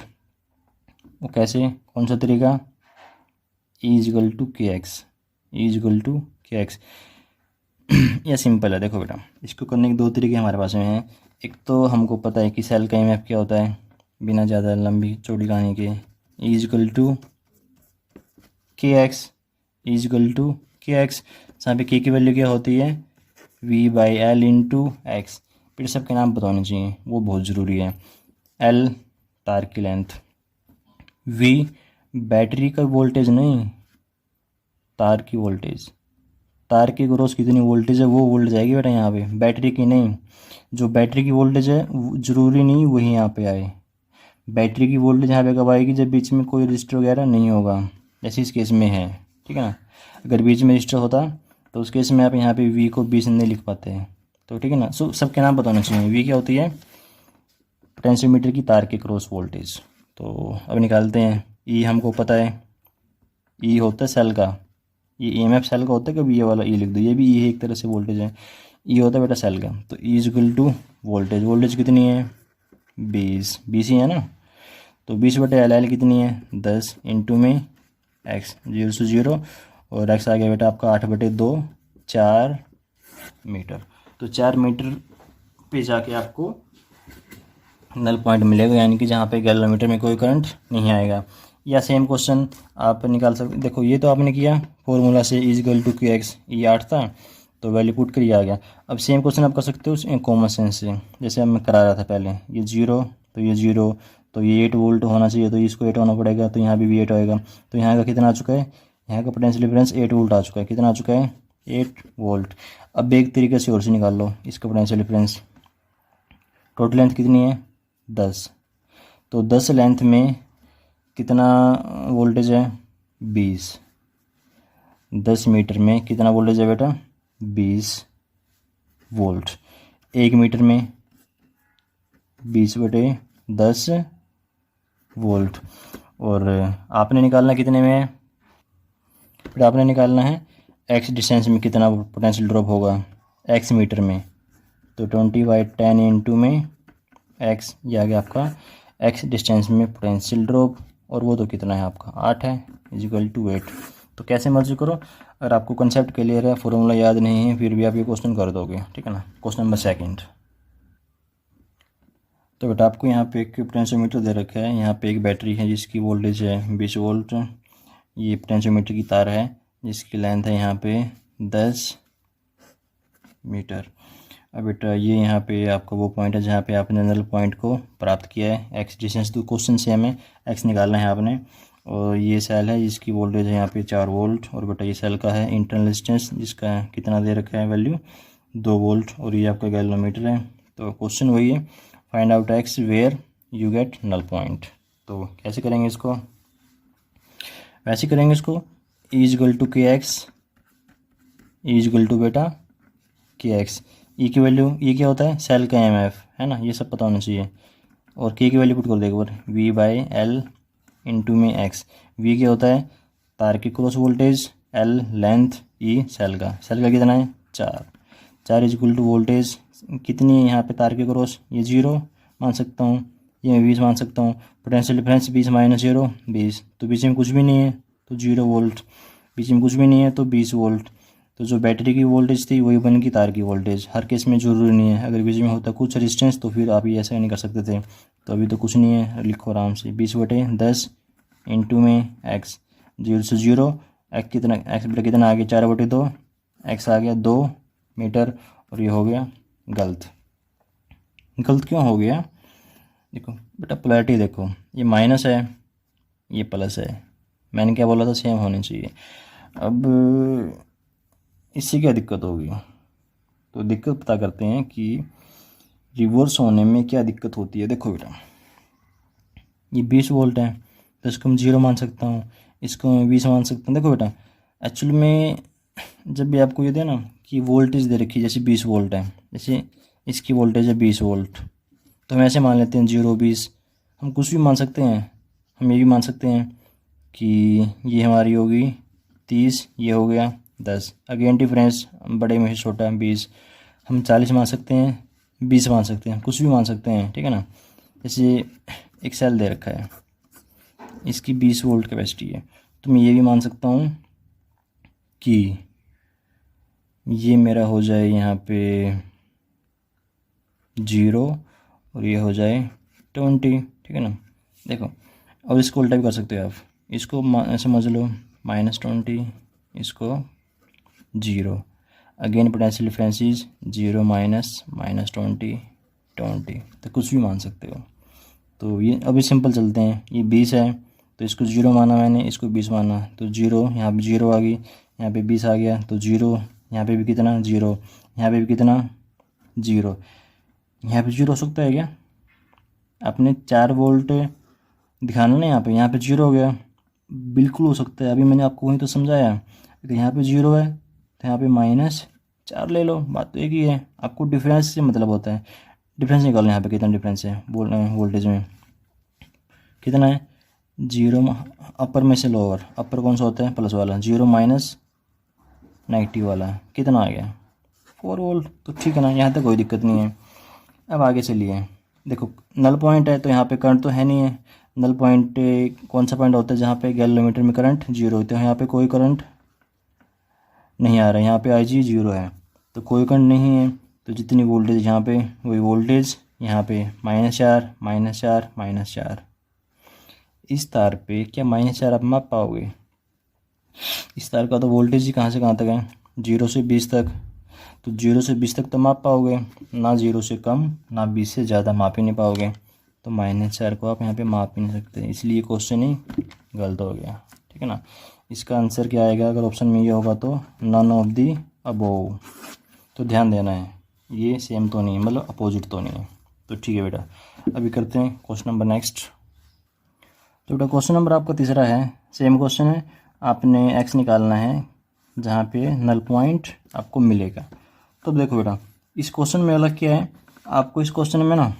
वो कैसे, कौन सा तरीका, E=KX, E=KX। यह सिंपल है। देखो बेटा, इसको करने के दो तरीके हमारे पास में हैं। एक तो हमको पता है कि सेल का EMF क्या होता है, बिना ज़्यादा लंबी चौड़ी कहानी के, E=KX, E=KX। यहाँ पे K की वैल्यू क्या होती है, V/L × X। फिर सबके नाम पता होने चाहिए, वो बहुत ज़रूरी है। L तार की लेंथ, V बैटरी का वोल्टेज नहीं, तार की वोल्टेज, तार के क्रॉस कितनी वोल्टेज है वो वोल्टेज आएगी बेटा यहाँ पे, बैटरी की नहीं। जो बैटरी की वोल्टेज है ज़रूरी नहीं वही यहाँ पे आए। बैटरी की वोल्टेज यहाँ पे कब आएगी, जब बीच में कोई रजिस्टर वगैरह नहीं होगा, जैसे इस केस में है, ठीक है ना। अगर बीच में रजिस्टर होता तो उस केस में आप यहाँ पे वी को 20 नहीं लिख पाते हैं, तो ठीक है ना। सो सबके नाम बताना चाहिए। वी क्या होती है, पोटेंशियोमीटर की तार के क्रॉस वोल्टेज। तो अब निकालते हैं। ई हमको पता है, ई होता है सेल का, ये EMF सेल का होता है। कभी ये वाला ई लिख दो, ये भी ई है एक तरह से वोल्टेज है। ई होता है बेटा सेल का। तो E= वोल्टेज, वोल्टेज कितनी है 20 ही है ना। तो 20/L कितनी है 10 इंटू में X, 0 से 0, और X आ गया बेटा आपका 8/2, 4 मीटर। तो 4 मीटर पे जाके आपको नल पॉइंट मिलेगा, यानी कि जहाँ पे गैलोमीटर में कोई करंट नहीं आएगा। या सेम क्वेश्चन आप निकाल सकते। देखो ये तो आपने किया फॉर्मूला से, E=KX, ये 8 था तो वैल्यू पुट कर ही आ गया। अब सेम क्वेश्चन आप कर सकते हो कॉमन सेंस से, जैसे मैं करा रहा था पहले। ये 0 तो ये 0, तो ये 8 वोल्ट होना चाहिए, तो इसको 8 होना पड़ेगा, तो यहाँ भी 8 होएगा। तो यहाँ का कितना आ चुका है, यहाँ का पोटेंशियल डिफरेंस 8 वोल्ट आ चुका है। कितना आ चुका है 8 वोल्ट। अब एक तरीके से और से निकाल लो इसका पोटेंशियल डिफरेंस। टोटल लेंथ कितनी है 10, तो 10 लेंथ में कितना वोल्टेज है 20। 10 मीटर में कितना वोल्टेज है बेटा 20 वोल्ट। 1 मीटर में 20/10 वोल्ट। और आपने निकालना कितने में है, फिर आपने निकालना है X डिस्टेंस में कितना पोटेंशियल ड्रॉप होगा X मीटर में। तो 20/10 इंटू में X, ये आ गया आपका X डिस्टेंस में पोटेंशियल ड्रॉप, और वो तो कितना है आपका 8 है, =8। तो कैसे मर्जी करो, अगर आपको कंसेप्ट क्लियर है, फॉर्मूला याद नहीं है, फिर भी आप ये क्वेश्चन कर दोगे, ठीक है ना। Question number 2। तो बेटा आपको यहाँ पे एक पोटेंशियोमीटर दे रखा है, यहाँ पे एक बैटरी है जिसकी वोल्टेज है 20 वोल्ट। ये पोटेंशियोमीटर की तार है जिसकी लेंथ है यहाँ पे 10 मीटर। अब बेटा ये यहाँ पे आपका वो पॉइंट है जहाँ पे आपने नल पॉइंट को प्राप्त किया है। X डिस्टेंस तो क्वेश्चन से हमें X निकालना है आपने। और ये सेल है जिसकी वोल्टेज है यहाँ पे 4 वोल्ट, और बेटा ये सेल का है इंटरनल रेजिस्टेंस जिसका कितना दे रखा है वैल्यू 2 वोल्ट, और ये आपका गैलोमीटर है। तो क्वेश्चन वही है, find out X where you get null point. तो कैसे करेंगे इसको, वैसे करेंगे इसको, E=KX, बेटा KX। ई की वैल्यू, ई क्या होता है सेल का EMF है ना, ये सब पता होना चाहिए। और के की वैल्यू पुट कर दो एक बार, V/L इंटू में X। V क्या होता है तार की cross voltage, L length, E cell का कितना है 4 = वोल्टेज कितनी है यहाँ पे तार के क्रॉस, ये 0 मान सकता हूँ, ये मैं 20 मान सकता हूँ। पोटेंशियल डिफरेंस 20 - 0 20, तो बीच में कुछ भी नहीं है तो 0 वोल्ट, बीच में कुछ भी नहीं है तो 20 वोल्ट। तो जो बैटरी की वोल्टेज थी वही बन की तार की वोल्टेज। हर केस में जरूरी नहीं है, अगर बीच में होता कुछ रेजिस्टेंस तो फिर आप ये ऐसा नहीं कर सकते थे। तो अभी तो कुछ नहीं है, लिखो आराम से 20/10 इंटू में X, 0 से 0, X कितना, X बेटा कितना आ गया 4/2, X आ गया 2 मीटर। और ये हो गया गलत क्यों हो गया, देखो बेटा पोलैरिटी देखो, ये माइनस है ये प्लस है, मैंने क्या बोला था सेम होनी चाहिए। अब इससे क्या दिक्कत होगी, तो दिक्कत पता करते हैं कि रिवर्स होने में क्या दिक्कत होती है। देखो बेटा ये 20 वोल्ट है, तो इसको मैं 0 मान सकता हूँ, इसको मैं 20 मान सकता हूँ। देखो बेटा, एक्चुअल में जब भी आपको ये दे ना कि वोल्टेज दे रखी है, जैसे 20 वोल्ट है, जैसे इसकी वोल्टेज है 20 वोल्ट, तो हम ऐसे मान लेते हैं 0 20, हम कुछ भी मान सकते हैं। हम ये भी मान सकते हैं कि ये हमारी होगी 30, ये हो गया 10, अगेन डिफरेंस बड़े में से छोटा 20, हम 40 मान सकते हैं, 20 मान सकते हैं, कुछ भी मान सकते हैं, ठीक है ना। जैसे एक सेल दे रखा है, इसकी 20 वोल्ट कैपेसिटी है, तो मैं ये भी मान सकता हूँ कि ये मेरा हो जाए यहाँ पे 0 और ये हो जाए 20, ठीक है ना। देखो, और इसको उल्टा भी कर सकते हो आप, इसको समझ लो -20, इसको 0, अगेन पोटेंशियल डिफरेंस इज 0 -20 20, तो कुछ भी मान सकते हो। तो ये अभी सिंपल चलते हैं, ये 20 है तो इसको 0 माना मैंने, इसको 20 माना, तो 0 यहाँ पे 0 आ गई, यहाँ पे 20 आ गया, तो 0 यहाँ पे भी कितना 0, यहाँ पे भी कितना 0, यहाँ पे 0 हो सकता है क्या? आपने 4 वोल्ट दिखाना ना, यहाँ पे 0 हो गया, बिल्कुल हो सकता है। अभी मैंने आपको वहीं तो समझाया, तो यहाँ पे 0 है तो यहाँ पे -4 ले लो, बात तो एक ही है। आपको डिफरेंस से मतलब होता है, डिफरेंस निकालना, यहाँ पे कितना डिफरेंस है वोल्टेज में, कितना है 0, अपर में से लोअर, अपर कौन सा होता है प्लस वाला, 0 माइनस नेगेटिव वाला, कितना आ गया 4 वोल्ट, तो ठीक है ना, यहाँ तक कोई दिक्कत नहीं है। अब आगे चलिए, देखो नल पॉइंट है तो यहाँ पे करंट तो है नहीं है, नल पॉइंट कौन सा पॉइंट होता है जहाँ पे गैलोमीटर में करंट 0 होता है, यहाँ पे कोई करंट नहीं आ रहा है, यहाँ पे IG 0 है, तो कोई करंट नहीं है, तो जितनी वोल्टेज यहाँ पे वही वोल्टेज यहाँ पे -4 -4 -4। इस तार पे क्या -4 आप माप पाओगे? इस तार का तो वोल्टेज ही कहाँ से कहाँ तक है, 0 से 20 तक, तो 0 से 20 तक तो माप पाओगे ना, 0 से कम ना 20 से ज़्यादा माप ही नहीं पाओगे, तो -4 को आप यहाँ पे माप ही नहीं सकते, इसलिए क्वेश्चन ही गलत हो गया, ठीक है ना। इसका आंसर क्या आएगा अगर ऑप्शन में ये होगा तो नन ऑफ दी अबोव, तो ध्यान देना है ये सेम तो नहीं है, मतलब अपोजिट तो नहीं है, तो ठीक है बेटा। अभी करते हैं क्वेश्चन नंबर नेक्स्ट। तो बेटा क्वेश्चन नंबर आपका तीसरा है, सेम क्वेश्चन है, आपने x निकालना है जहाँ पे नल पॉइंट आपको मिलेगा। तो देखो बेटा, इस क्वेश्चन में अलग क्या है, आपको इस क्वेश्चन में ना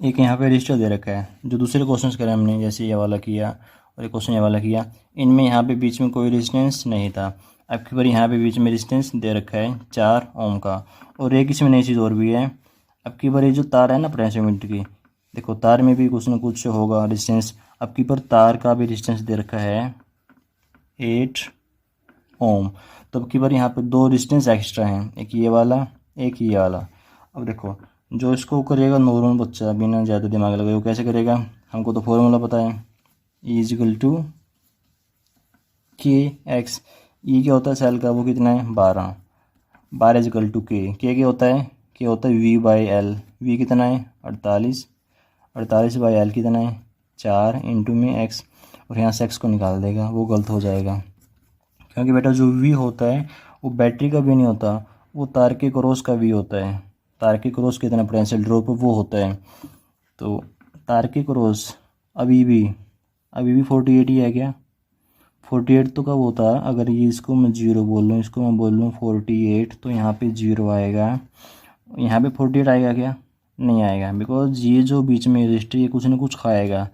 एक यहाँ पे रजिस्टर दे रखा है, जो दूसरे क्वेश्चंस करे हमने, जैसे ये वाला किया और एक क्वेश्चन ये वाला किया, इनमें यहाँ पे बीच में कोई रेजिस्टेंस नहीं था। अब की बार यहाँ पे बीच में रेजिस्टेंस दे रखा है 4 ओम का, और एक इसमें नई चीज़ और भी है। अब की बार ये जो तार है ना पोटेंशियोमीटर की, देखो तार में भी कुछ ना कुछ होगा रेजिस्टेंस। अब की बार तार का भी रेजिस्टेंस दे रखा है 8 ओम, तो अब की बार यहाँ पे 2 रेजिस्टेंस एक्स्ट्रा हैं, एक ये वाला एक ये वाला। अब देखो, जो इसको करेगा नॉर्मल बच्चा बिना ज़्यादा दिमाग लगाए वो कैसे करेगा, हमको तो फॉर्मूला पता है, E = KX। ई क्या होता है सेल का, वो कितना है 12, 12 = K क्या होता है, K होता है V/L, V कितना है 48, 48/L कितना है 4 इंटू में x, और यहाँ से x को निकाल देगा, वो गलत हो जाएगा, क्योंकि बेटा जो V होता है वो बैटरी का V नहीं होता, वो तार के क्रॉस का V होता है। तार के क्रॉस कितना पोटेंशियल ड्रॉप वो होता है, तो तार के क्रॉस अभी भी 48 ही है क्या, 48 तो कब होता है, अगर ये इसको मैं 0 बोल लूँ, इसको मैं बोल लूँ 48, तो यहाँ पे 0 आएगा, यहाँ पे 48 आएगा क्या, नहीं आएगा, बिकॉज ये जो बीच में रजिस्टर ये कुछ ना कुछ खाएगा,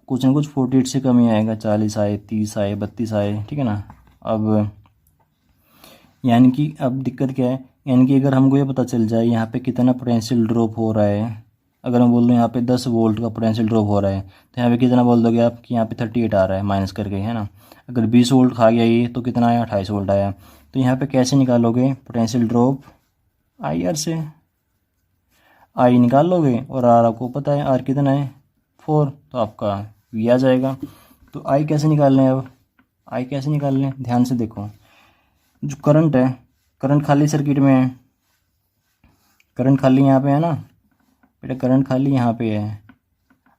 कुछ ना कुछ 48 से कम ही आएगा, 40 आए 30 आए 32 आए, ठीक है ना। अब यानी कि अब दिक्कत क्या है, यानी कि अगर हमको ये पता चल जाए यहाँ पे कितना पोटेंशियल ड्रॉप हो रहा है, अगर मैं बोल दूँ यहाँ पे 10 वोल्ट का पोटेंशियल ड्रॉप हो रहा है, तो यहाँ पे कितना बोल दोगे आप कि यहाँ पे 38 आ रहा है माइनस करके, है ना। अगर 20 वोल्ट खा गया ये तो कितना आया 28 वोल्ट आया, तो यहाँ पे कैसे निकालोगे पोटेंशियल ड्रॉप, IR से, आई निकाल लोगे, और आर आपको पता है आर कितना है 4, तो आपका V आ जाएगा। तो आई कैसे निकाल लें, अब आई कैसे निकाल लें, ध्यान से देखो, जो करंट है, करंट खाली सर्किट में है, करंट खाली यहाँ पे है ना बेटा, करंट खाली यहाँ पे है,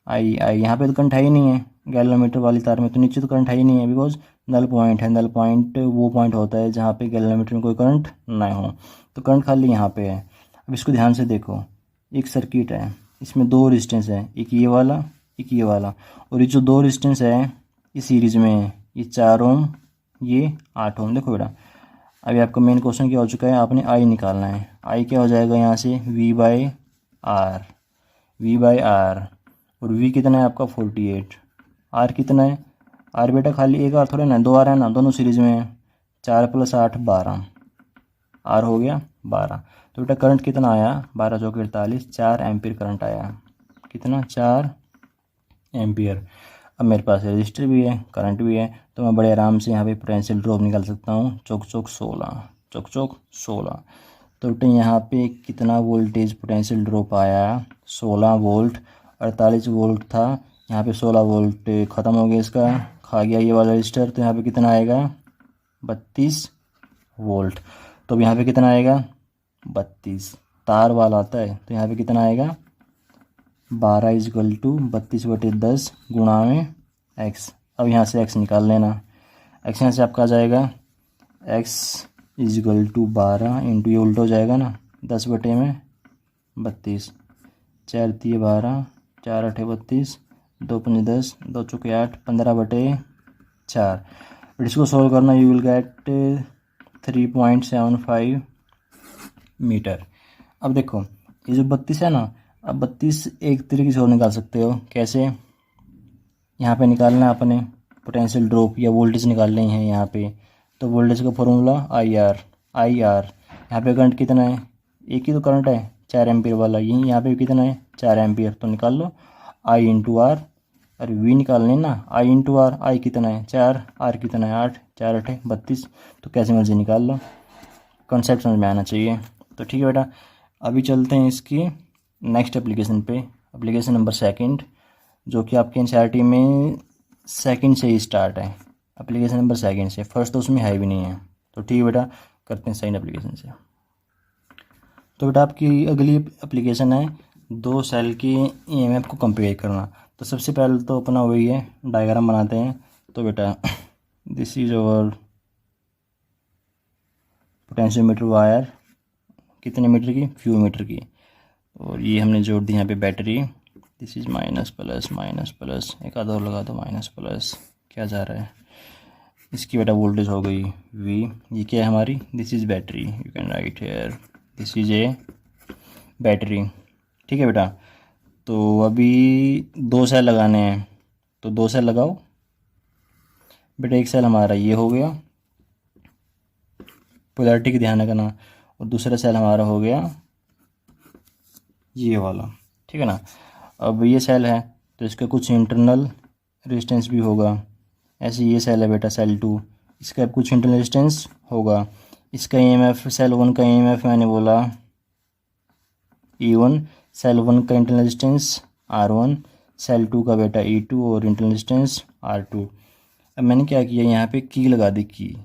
आई यहाँ पे तो करंट है ही नहीं है, गैलोमीटर वाली तार में तो नीचे तो करंट है ही नहीं है, बिकॉज नल पॉइंट है, नल पॉइंट वो पॉइंट होता है जहाँ पे गैलोमीटर में कोई करंट ना हो, तो करंट खाली यहाँ पे है। अब इसको ध्यान से देखो, एक सर्किट है, इसमें 2 रेजिस्टेंस है, एक ये वाला एक ये वाला, और ये जो 2 रेजिस्टेंस है इस सीरीज में है, ये 4 ओम, ये 8 ओम। देखो बेटा अभी आपका मेन क्वेश्चन क्या हो चुका है, आपने आई निकालना है। आई क्या हो जाएगा यहाँ से, V by R, V by R, और वी कितना है आपका 48, आर कितना है, आर बेटा खाली एक आर थोड़े ना, 2 आर है ना, दोनों सीरीज में है। 4 + 8 12, आर हो गया 12। तो बेटा करंट कितना आया, 12 चौके 48, 4 एम्पियर करंट आया। कितना, 4 एम्पियर। अब मेरे पास रजिस्टर भी है, करंट भी है, तो मैं बड़े आराम से यहाँ पे पोटेंशियल ड्रॉप निकाल सकता हूँ। चौक चौक 16, चौक चौक 16। तो बेटा यहाँ पे कितना वोल्टेज पोटेंशियल ड्रॉप आया, 16 वोल्ट। 48 वोल्ट था, यहाँ पे 16 वोल्ट ख़त्म हो गया, इसका खा गया ये वाला रजिस्टर। तो यहाँ पे कितना आएगा, 32 वोल्ट। तो अब यहाँ पे कितना आएगा, 32। तार वाला आता है तो यहाँ पे कितना आएगा, 12 = 32/10 गुणा में एक्स। अब यहाँ से एक्स निकाल लेना, एक्स यहाँ से आपका आ जाएगा x = 12 इंटू, ये उल्टा हो जाएगा ना, 10/32। 4 × 3 = 12, 4 × 8 = 32, 2 × 5 = 10, 2 चौके 8, 15/4। इसको सॉल्व करना, यू विल गेट 3.75 मीटर। अब देखो ये जो 32 है ना, अब 32 एक तरीके से और निकाल सकते हो। कैसे, यहाँ पे निकालना है अपने पोटेंशियल ड्रॉप या वोल्टेज निकालने हैं यहाँ पे। तो वोल्टेज का फॉर्मूला आई आर, यहाँ पे करंट कितना है, एक ही तो करंट है 4 एम्पियर वाला, यही यहाँ पे कितना है 4 एम्पियर। तो निकाल लो आई इंटू आर, अरे वी निकालने ना, आई इंटू आर, आई कितना है 4, आर कितना है 8, 4 × 8 = 32। तो कैसे मर्जी निकाल लो, कॉन्सेप्ट समझ में आना चाहिए। तो ठीक है बेटा, अभी चलते हैं इसकी नेक्स्ट एप्लीकेशन पे, एप्लीकेशन नंबर 2, जो कि आपके एनसीईआरटी में सेकंड से ही स्टार्ट है। एप्लीकेशन नंबर 2 से, फर्स्ट तो उसमें है भी नहीं है। तो ठीक है बेटा, करते हैं सेकंड एप्लीकेशन से। तो बेटा आपकी अगली एप्लीकेशन है 2 सेल की ईएमएफ को कंपेयर करना। तो सबसे पहले तो अपना वही है, डायग्राम बनाते हैं। तो बेटा this is our potentiometer wire, कितने मीटर की, फ्यू मीटर की, और ये हमने जोड़ दी यहाँ पे battery. This is minus plus, एक आधा और लगा दो, माइनस प्लस, क्या जा रहा है, इसकी बेटा वोल्टेज हो गई V। ये क्या है हमारी, this is battery, you can write here, this is a battery. ठीक है बेटा, तो अभी 2 सेल लगाने हैं, तो 2 सेल लगाओ बेटा। एक सेल हमारा ये हो गया, पोलैरिटी की ध्यान रखना, और दूसरा सेल हमारा हो गया ये वाला, ठीक है ना। अब ये सेल है तो इसका कुछ इंटरनल रेजिस्टेंस भी होगा। ऐसे ये सेल है बेटा, सेल 2, इसका कुछ इंटरनल रेजिस्टेंस होगा। इसका ईएमएफ, सेल 1 का ईएमएफ मैंने बोला E1, सेल 1 का इंटरनल रेजिस्टेंस R1, सेल 2 का बेटा E2 और इंटरनल रेजिस्टेंस R2। अब मैंने क्या किया, यहाँ पे की लगा दी, की,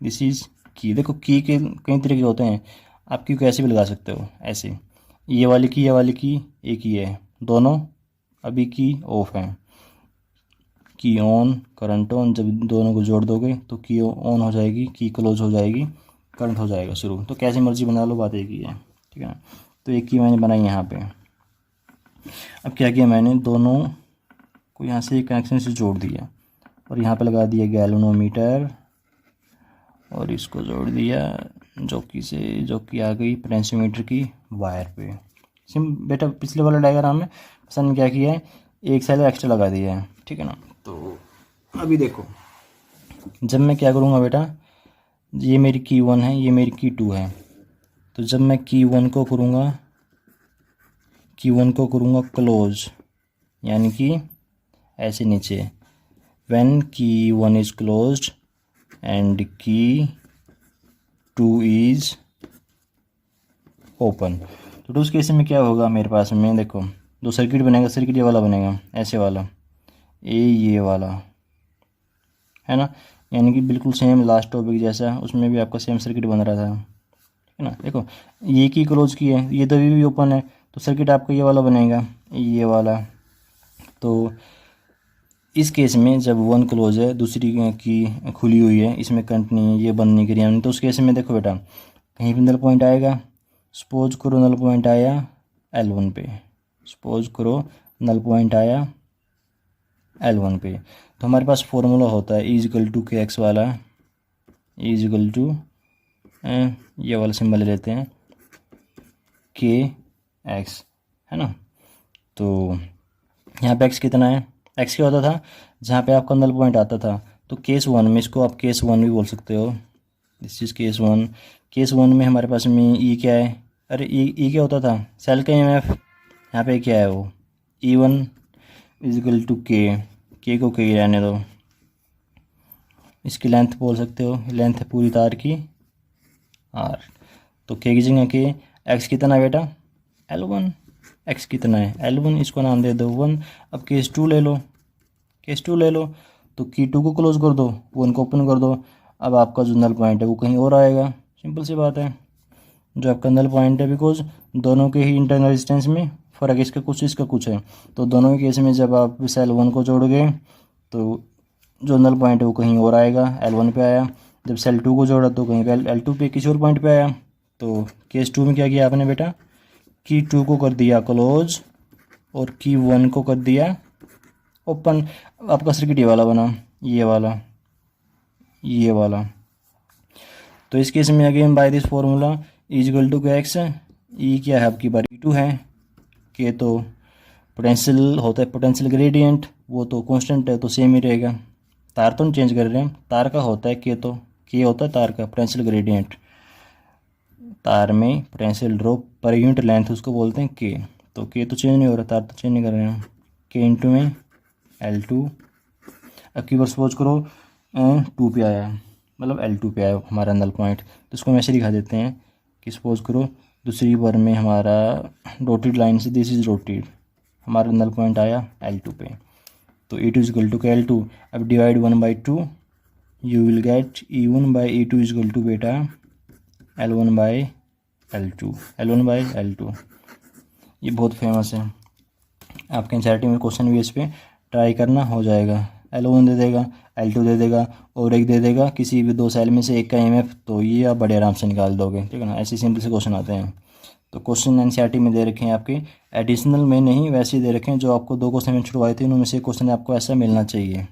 दिस इज की। देखो की के कई तरीके होते हैं, आप की कैसे भी लगा सकते हो, ऐसे ये वाली की एक ही है, दोनों अभी की ऑफ है, की ऑन, करंट ऑन। जब दोनों को जोड़ दोगे तो की ऑन हो जाएगी, की क्लोज हो जाएगी, करंट हो जाएगा शुरू। तो कैसे मर्जी बना लो, बात एक ही है, ठीक है ना। तो एक की मैंने बनाई यहाँ पे। अब क्या किया मैंने, दोनों को यहाँ से कनेक्शन से जोड़ दिया, और यहाँ पे लगा दिया गैल्वेनोमीटर, और इसको जोड़ दिया जॉकी से, जॉकी आ गई पोटेंशियोमीटर की वायर पे। सिम बेटा पिछले वाले डायग्राम में सन क्या किया है, एक सेल एक्स्ट्रा लगा दिया है, ठीक है ना। तो अभी देखो, जब मैं क्या करूँगा बेटा, ये मेरी की 1 है, ये मेरी की 2 है। तो जब मैं की 1 को करूँगा क्लोज, यानी कि ऐसे नीचे, व्हेन की 1 इज़ क्लोज्ड एंड की 2 इज़ ओपन। तो उस केस में क्या होगा मेरे पास में, देखो 2 सर्किट बनेगा, सर्किट ये वाला बनेगा, ऐसे वाला, ये वाला है ना, यानी कि बिल्कुल सेम लास्ट टॉपिक जैसा, उसमें भी आपका सेम सर्किट बन रहा था, है ना। देखो ये की क्लोज की है, ये तो भी ओपन है, तो सर्किट आपका ये वाला बनेगा, ये वाला। तो इस केस में जब 1 क्लोज है, दूसरी की खुली हुई है, इसमें करंट नहीं है, ये बंद नहीं करी हमने, तो उस केस में देखो बेटा कहीं पर नल पॉइंट आएगा। सपोज करो नल पॉइंट आया L1 पे, सपोज करो नल पॉइंट आया L1 पे। तो हमारे पास फॉर्मूला होता है E=KX वाला, E= ये वाला सिंबल ले लेते हैं KX, है ना। तो यहाँ पे x कितना है, x क्या होता था जहाँ पे आपका नल पॉइंट आता था, तो केस 1 में इसको आप केस 1 भी बोल सकते हो, दिस इज केस 1। केस 1 में हमारे पास में ई क्या है, अरे ई क्या होता था, सेल का EMF, यहाँ पे क्या है वो E1 के को के रहने दो, इसकी लेंथ बोल सकते हो, लेंथ है पूरी तार की R, तो के की जगह के, x कितना है बेटा L1, x कितना है L1, इसको नाम दे दो 1। अब केस 2 ले लो, केस 2 ले लो, तो की 2 को क्लोज कर दो, 1 को ओपन कर दो। अब आपका जो नल पॉइंट है वो कहीं और आएगा, सिंपल सी बात है, जो आपका नल पॉइंट है, बिकॉज दोनों के ही इंटरनल रेजिस्टेंस में फ़र्क, इसका कुछ इसका कुछ है, तो दोनों के केस में जब आप सेल 1 को जोड़ोगे तो जो नल पॉइंट है वो कहीं और आएगा, L1 पे आया। जब सेल 2 को जोड़ा तो कहीं पे L2 पे किसी और पॉइंट पे आया। तो केस 2 में क्या किया आपने बेटा, की 2 को कर दिया क्लोज और की 1 को कर दिया ओपन। आपका सर्किट ये वाला बना, ये वाला, ये वाला। तो इस केस में again by this formula E=KX, E क्या है आपकी बारी E2 है, के तो पोटेंशियल होता है, पोटेंशियल ग्रेडियंट, वो तो कांस्टेंट है तो सेम ही रहेगा, तार तो नहीं चेंज कर रहे हैं, तार का होता है के, तो के होता है तार का पोटेंशियल ग्रेडियंट, तार में potential drop per unit length उसको बोलते हैं के, तो के तो चेंज नहीं हो रहा, तार तो चेंज नहीं कर रहे हैं, के इंटू में L2। अब की बार सपोज करो 2 पे आया, मतलब L2 पे आया हमारा नल पॉइंट, तो इसको हम ऐसे दिखा देते हैं कि सपोज करो दूसरी बार में हमारा डॉटेड लाइन से, दिस इज डॉटेड, हमारा नल पॉइंट आया L2 पे, तो E2=L2। अब divide 1/2, you will get E1/E2 बेटा L1/L2, L1/L2। ये बहुत फेमस है, आपके एनसीईआरटी में क्वेश्चन भी इस पर ट्राई करना हो जाएगा। L1 दे देगा, L2 दे देगा और एक दे देगा किसी भी 2 सेल में से एक का EMF, तो ये आप बड़े आराम से निकाल दोगे, ठीक है ना। ऐसे सिंपल से क्वेश्चन आते हैं। तो क्वेश्चन एनसीईआरटी में दे रखे हैं आपके, एडिशनल में नहीं, वैसे ही दे रखे हैं, जो आपको 2 क्वेश्चन में छुड़वाए थे उनमें से क्वेश्चन आपको ऐसा मिलना चाहिए।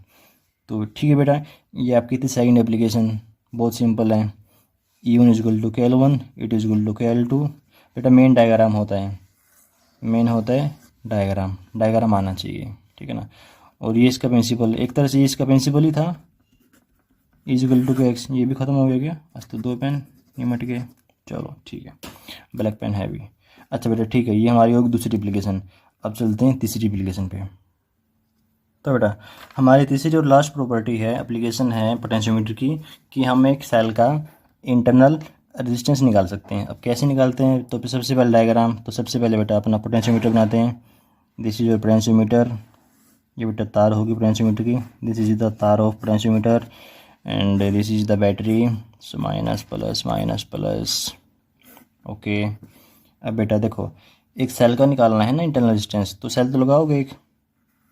तो ठीक है बेटा, ये आपकी थी सेकंड एप्लीकेशन, बहुत सिंपल है। E1=KL1, E2=KL2। बेटा मेन डायग्राम होता है, मेन होता है डायग्राम, डायग्राम आना चाहिए, ठीक है ना। और ये इसका प्रिंसिपल, एक तरह से ये इसका प्रिंसिपल ही था, E=KX। ये भी ख़त्म हो गया क्या, आज तो 2 पेन निमट गए, चलो ठीक है, ब्लैक पेन है भी। अच्छा बेटा ठीक है, ये हमारी होगी दूसरी एप्लीकेशन। अब चलते हैं तीसरी एप्लीकेशन पे। तो बेटा हमारी तीसरी और लास्ट प्रॉपर्टी है, एप्लीकेशन है पोटेंशियोमीटर की, कि हम एक सेल का इंटरनल रेजिस्टेंस निकाल सकते हैं। अब कैसे निकालते हैं, तो सबसे पहले डायग्राम, तो सबसे पहले बेटा अपना पोटेंशियोमीटर बनाते हैं। दिस इज योर पोटेंशियोमीटर, ये बेटा तार होगी पोटेंशियोमीटर की, दिस इज द तार of potentiometer and this is the battery, so minus plus. Okay. अब बेटा देखो, एक सेल का निकालना है ना इंटरनल रेजिस्टेंस, तो सेल तो लगाओगे, एक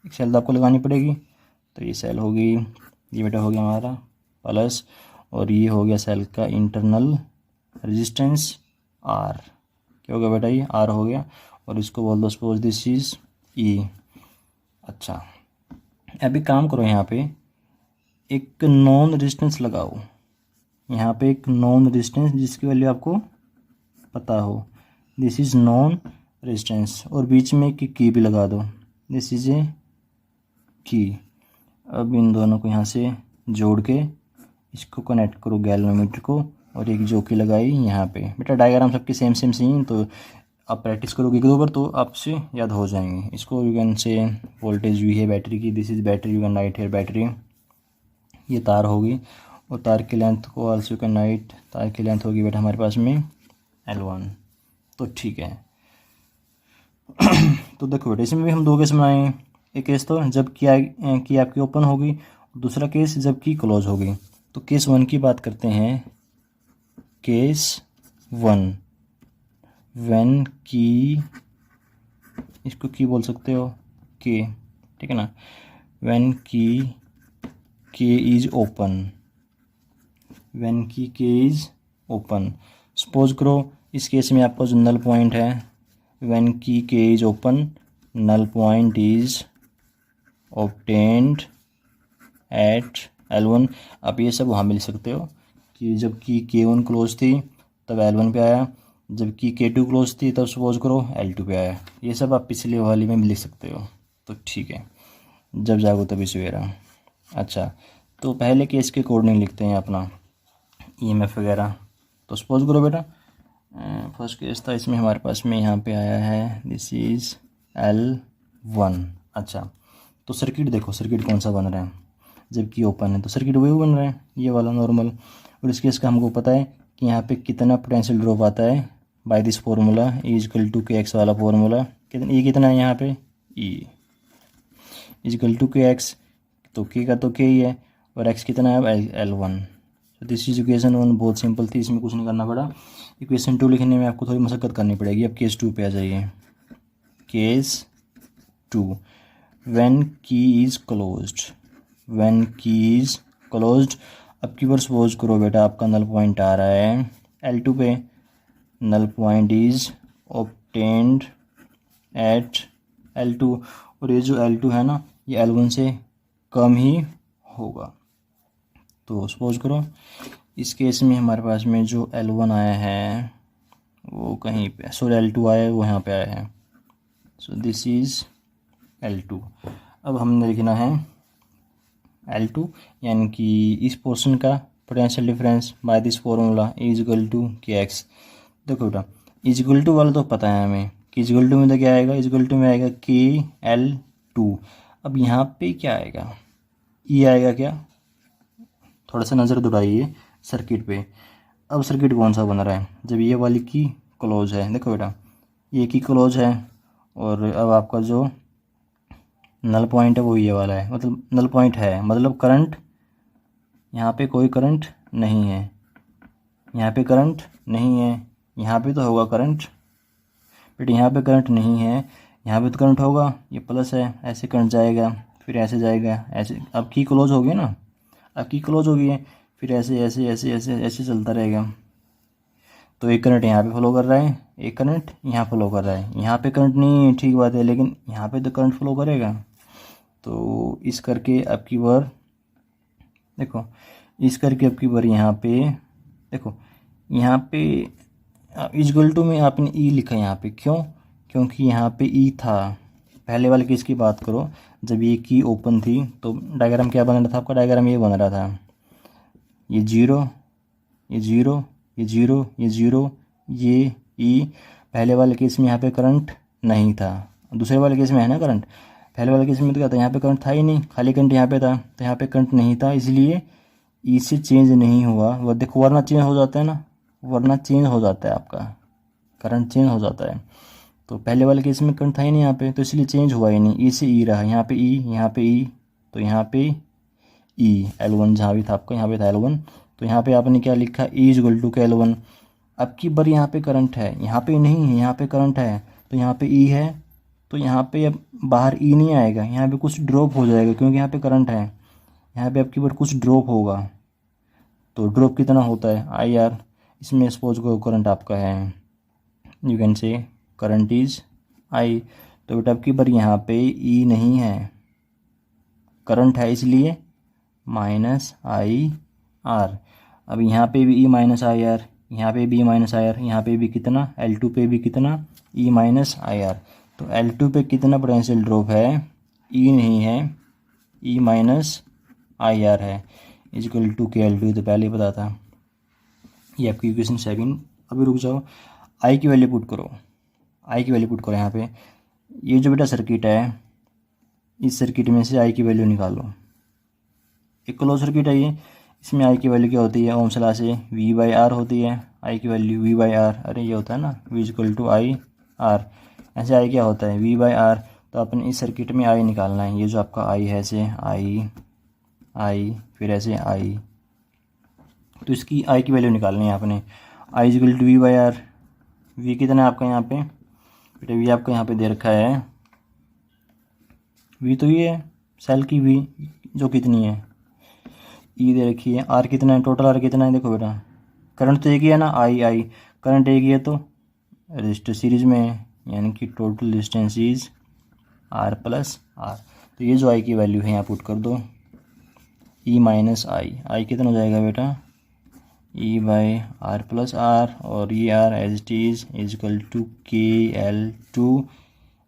सेल तो आपको लगानी पड़ेगी, तो ये सेल होगी, ये बेटा हो गया हमारा प्लस, और ये हो गया सेल का इंटरनल रेजिस्टेंस R, क्या हो गया बेटा, ये R हो गया, और इसको बोल दो सपोज दिस इज E। अच्छा अभी काम करो, यहाँ पे एक नॉन रेजिस्टेंस लगाओ, यहाँ पे एक नॉन रेजिस्टेंस जिसकी वैल्यू आपको पता हो, दिस इज नॉन रेजिस्टेंस, और बीच में एक की भी लगा दो, दिस इज ए की। अब इन दोनों को यहाँ से जोड़ के इसको कनेक्ट करो गैल्वेनोमीटर को, और एक जो की लगाई यहाँ पे। बेटा डायग्राम सबके सेम ही, तो आप प्रैक्टिस करोगे 1-2 बार तो आपसे याद हो जाएंगे। इसको यू कैन से वोल्टेज वी है बैटरी की, this is battery, you can right here battery. ये तार होगी, और तार की लेंथ को आल्सो यू कैन राइट, तार की लेंथ होगी बेटा हमारे पास में L1। तो ठीक है तो देखो बेटा इसमें भी हम 2 केस बनाएंगे, एक केस तो जब की आपकी ओपन होगी, दूसरा केस जब की क्लोज होगी। तो केस 1 की बात करते हैं, केस 1 व्हेन की, इसको की बोल सकते हो के, ठीक है ना, व्हेन की के इज ओपन, व्हेन की के इज ओपन। सपोज करो इस केस में आपका जो नल पॉइंट है, व्हेन की के is open, null point is obtained at L1। आप ये सब वहाँ मिल सकते हो कि जब की K1 क्लोज थी तब L1 पे आया, जब की K2 क्लोज थी तब सपोज करो L2 पे आया। ये सब आप पिछले वाली में लिख सकते हो। तो ठीक है, जब जागो तभी सवेरा। अच्छा, तो पहले केस के अकॉर्डिंग लिखते हैं अपना EMF वगैरह। तो सपोज करो बेटा फर्स्ट केस था, इसमें हमारे पास में यहाँ पे आया है दिस इज़ L1। अच्छा, तो सर्किट देखो, सर्किट कौन सा बन रहा है, जबकि ओपन है तो सर्किट वही बन रहा है, ये वाला नॉर्मल। और इस केस का हमको पता है कि यहाँ पे कितना पोटेंशियल ड्रॉप आता है बाय दिस फार्मूला E=KX वाला फार्मूला। कितना E कितना है यहाँ पे, E=KX, तो K का तो K ही है और X कितना है L1। तो दिस इज इक्वेशन 1, बहुत सिंपल थी, इसमें कुछ नहीं करना पड़ा। इक्वेशन 2 लिखने में आपको थोड़ी मशक्कत करनी पड़ेगी। अब केस 2 पे आ जाइए। केस 2, व्हेन की इज़ क्लोज्ड, व्हेन की इज़ क्लोज्ड। अब की बार सपोज करो बेटा आपका नल पॉइंट आ रहा है L2 पे, null point is obtained at L2, और ये जो L2 है ना ये L1 से कम ही होगा। तो सपोज करो इस केस में हमारे पास में जो L1 आया है वो कहीं पे, सॉरी L2 आया है वो यहाँ पे आया है। So this is L2। अब हमने लिखना है L2 यानी कि इस पोर्शन का potential difference by this formula E=KX। देखो बेटा E= वाला तो पता है हमें कि E= में तो क्या आएगा, E= में आएगा KL2। अब यहाँ पे क्या आएगा, E आएगा क्या, थोड़ा सा नज़र दौड़ाइए सर्किट पे। अब सर्किट कौन सा बन रहा है, जब ये वाली की क्लोज है। देखो बेटा ये की क्लोज है और अब आपका जो नल पॉइंट है वो ये वाला है, मतलब नल पॉइंट है मतलब करंट, यहाँ पे कोई करंट नहीं है, यहाँ पे करंट नहीं है, यहाँ पे तो होगा करंट, बट यहाँ पे करंट नहीं है, यहाँ पे तो करंट होगा, ये प्लस है, ऐसे करंट जाएगा फिर ऐसे जाएगा, ऐसे। अब की क्लोज हो गई ना, अब की क्लोज हो गई है, फिर ऐसे ऐसे ऐसे ऐसे ऐसे चलता रहेगा। तो एक करंट यहाँ पे फ्लो कर रहा है, एक करंट यहाँ फ्लो कर रहा है, यहाँ पे करंट नहीं है, ठीक बात है, लेकिन यहाँ पे तो करंट फ्लो करेगा। तो इस करके अब की बार देखो, इस करके अब की बार यहाँ पे देखो, यहाँ पे E= में आपने E लिखा यहाँ पे, क्यों, क्योंकि यहाँ पे E था। पहले वाले केस की बात करो, जब ये की ओपन थी तो डायग्राम क्या बन रहा था आपका, डायग्राम ये बन रहा था, ये 0 ये 0 ये 0 ये 0 ये E। पहले वाले केस में यहाँ पे करंट नहीं था, दूसरे वाले केस में है ना करंट। पहले वाले केस में तो क्या था, यहाँ पे करंट था ही नहीं, खाली करंट यहाँ पे था, तो यहाँ पे करंट नहीं था, इसलिए E से चेंज नहीं हुआ। वो देखो वरना चेंज हो जाता है ना, वरना चेंज हो जाता है आपका करंट, चेंज हो जाता है। तो पहले वाले केस में करंट था ही नहीं यहाँ पे, तो इसलिए चेंज हुआ ही नहीं, E से E रहा, यहाँ पे E, यहाँ पे E, तो यहाँ पे E L1 जहाँ भी था आपका, यहाँ पे था L1, तो यहाँ पे आपने क्या लिखा, E=L1। अब की बार यहाँ पे करंट है, यहाँ पे नहीं है, यहाँ पे करंट है, तो यहाँ पे E है, तो यहाँ पे अब बाहर E नहीं आएगा, यहाँ पे कुछ ड्रॉप हो जाएगा क्योंकि यहाँ पे करंट है, यहाँ पे अब की बार कुछ ड्रॉप होगा। तो ड्रॉप कितना होता है IR, इसमें सपोज को करंट आपका है, यू कैन से करंट इज I। तो बेटा अब की बार यहाँ पे E नहीं है, करंट है, इसलिए -IR। अब यहाँ पे भी E-IR, यहाँ पे भी E-IR, यहाँ पे भी कितना, L2 पे भी कितना, E-IR। तो L2 पे कितना पोटेंशियल ड्रॉप है, E नहीं है, E-IR है, E=KL2, तो पहले ही पता था। ये आपकी इक्वेशन 7। अभी रुक जाओ, I की वैल्यू पुट करो, I की वैल्यू पुट करो यहाँ पे। ये जो बेटा सर्किट है, इस सर्किट में से I की वैल्यू निकालो, एक क्लोज सर्किट है ये, इसमें I की वैल्यू क्या होती है, ओम्स लॉ से V/R होती है, I की वैल्यू V/R, अरे ये होता है ना V=IR, ऐसे I क्या होता है V/R। तो अपने इस सर्किट में I निकालना है, ये जो आपका I है ऐसे I फिर ऐसे I, तो इसकी I की वैल्यू निकालनी है आपने, I=V/R। V कितना है आपका यहाँ पे बेटा, V आपका यहाँ पे दे रखा है, V तो ये है सेल की V जो कितनी है, E दे रखी है, R कितना है, टोटल R कितना है, देखो बेटा करंट तो एक ही है ना, I करंट एक ही है, तो रजिस्टर सीरीज में है, यानी कि total resistance is R plus R. तो ये जो आई की वैल्यू है यहाँ पुट कर दो, ई माइनस आई, आई कितना हो जाएगा बेटा, E by R plus R, और ये R as it is equal to K L two.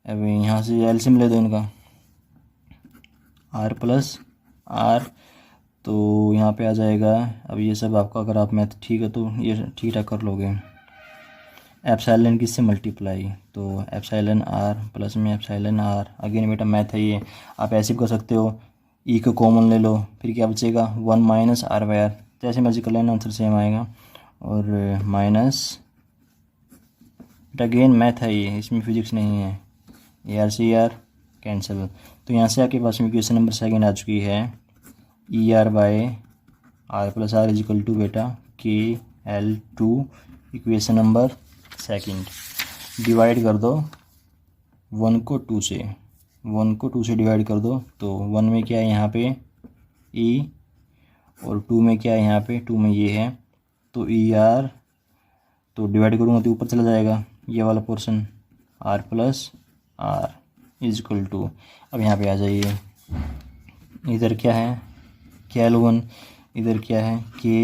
अब यहाँ से एलसीएम ले दो इनका, आर प्लस आर, तो यहाँ पे आ जाएगा। अब ये सब आपका अगर आप मैथ ठीक है तो ये ठीक ठाक कर लोगे। एप्सिलॉन किससे मल्टीप्लाई, तो एप्सिलॉन आर प्लस में एप्सिलॉन आर, अगेन बेटा मैथ है ये, आप ऐसे भी कर सकते हो, ई को कॉमन ले लो, फिर क्या बचेगा 1 माइनस आर बाई आर, जैसे मर्जी कर लेना, आंसर सेम आएगा। और माइनस बेटा अगेन मैथ है ये, इसमें फिजिक्स नहीं है, A R C R cancel. तो यहाँ से आपके पास में क्वेश्चन नंबर सेकंड आ चुकी है, E R by R plus R is equal to बेटा K L two, equation number second. Divide कर दो 1 को 2 से, 1 को 2 से डिवाइड कर दो, तो 1 में क्या है यहाँ पे ई, और 2 में क्या है यहाँ पे, 2 में ये है, तो ई आर, तो डिवाइड करूँगा तो ऊपर चला जाएगा ये वाला portion, R plus R is equal to. अब यहाँ पे आ जाइए, इधर क्या है के एल वन, इधर क्या है के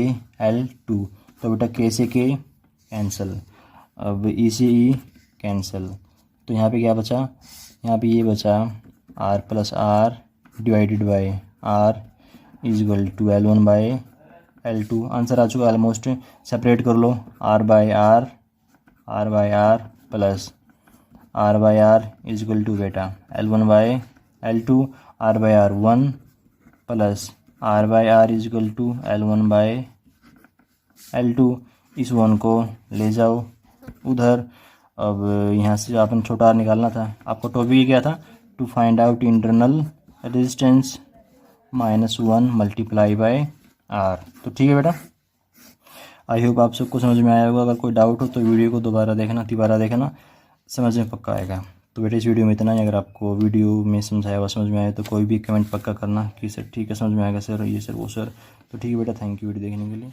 एल टू, तो बेटा के से के कैंसिल, अब ई से ई कैंसिल, तो यहाँ पे क्या बचा, यहाँ पे ये बचा R plus R divided by R is equal to L one by L two. Answer आ चुका ऑलमोस्ट, सेपरेट कर लो, R by R plus R by R is equal to बेटा L one by L two, R by R 1 plus R by R is equal to L one by L two. इस 1 को ले जाओ उधर। अब यहाँ से आपने छोटा आर निकालना था, आपको टॉपिक क्या था, to find out internal resistance -1 multiply by R. तो ठीक है बेटा, आई होप आप सबको समझ में आया होगा। अगर कोई डाउट हो तो वीडियो को दोबारा देखना, समझ में पक्का आएगा। तो बेटा इस वीडियो में इतना ही। अगर आपको वीडियो में समझाया हुआ समझ में आया तो कोई भी कमेंट पक्का करना कि सर ठीक है समझ में आएगा सर, ये सर वो सर। तो ठीक है बेटा, थैंक यू वीडियो देखने के लिए।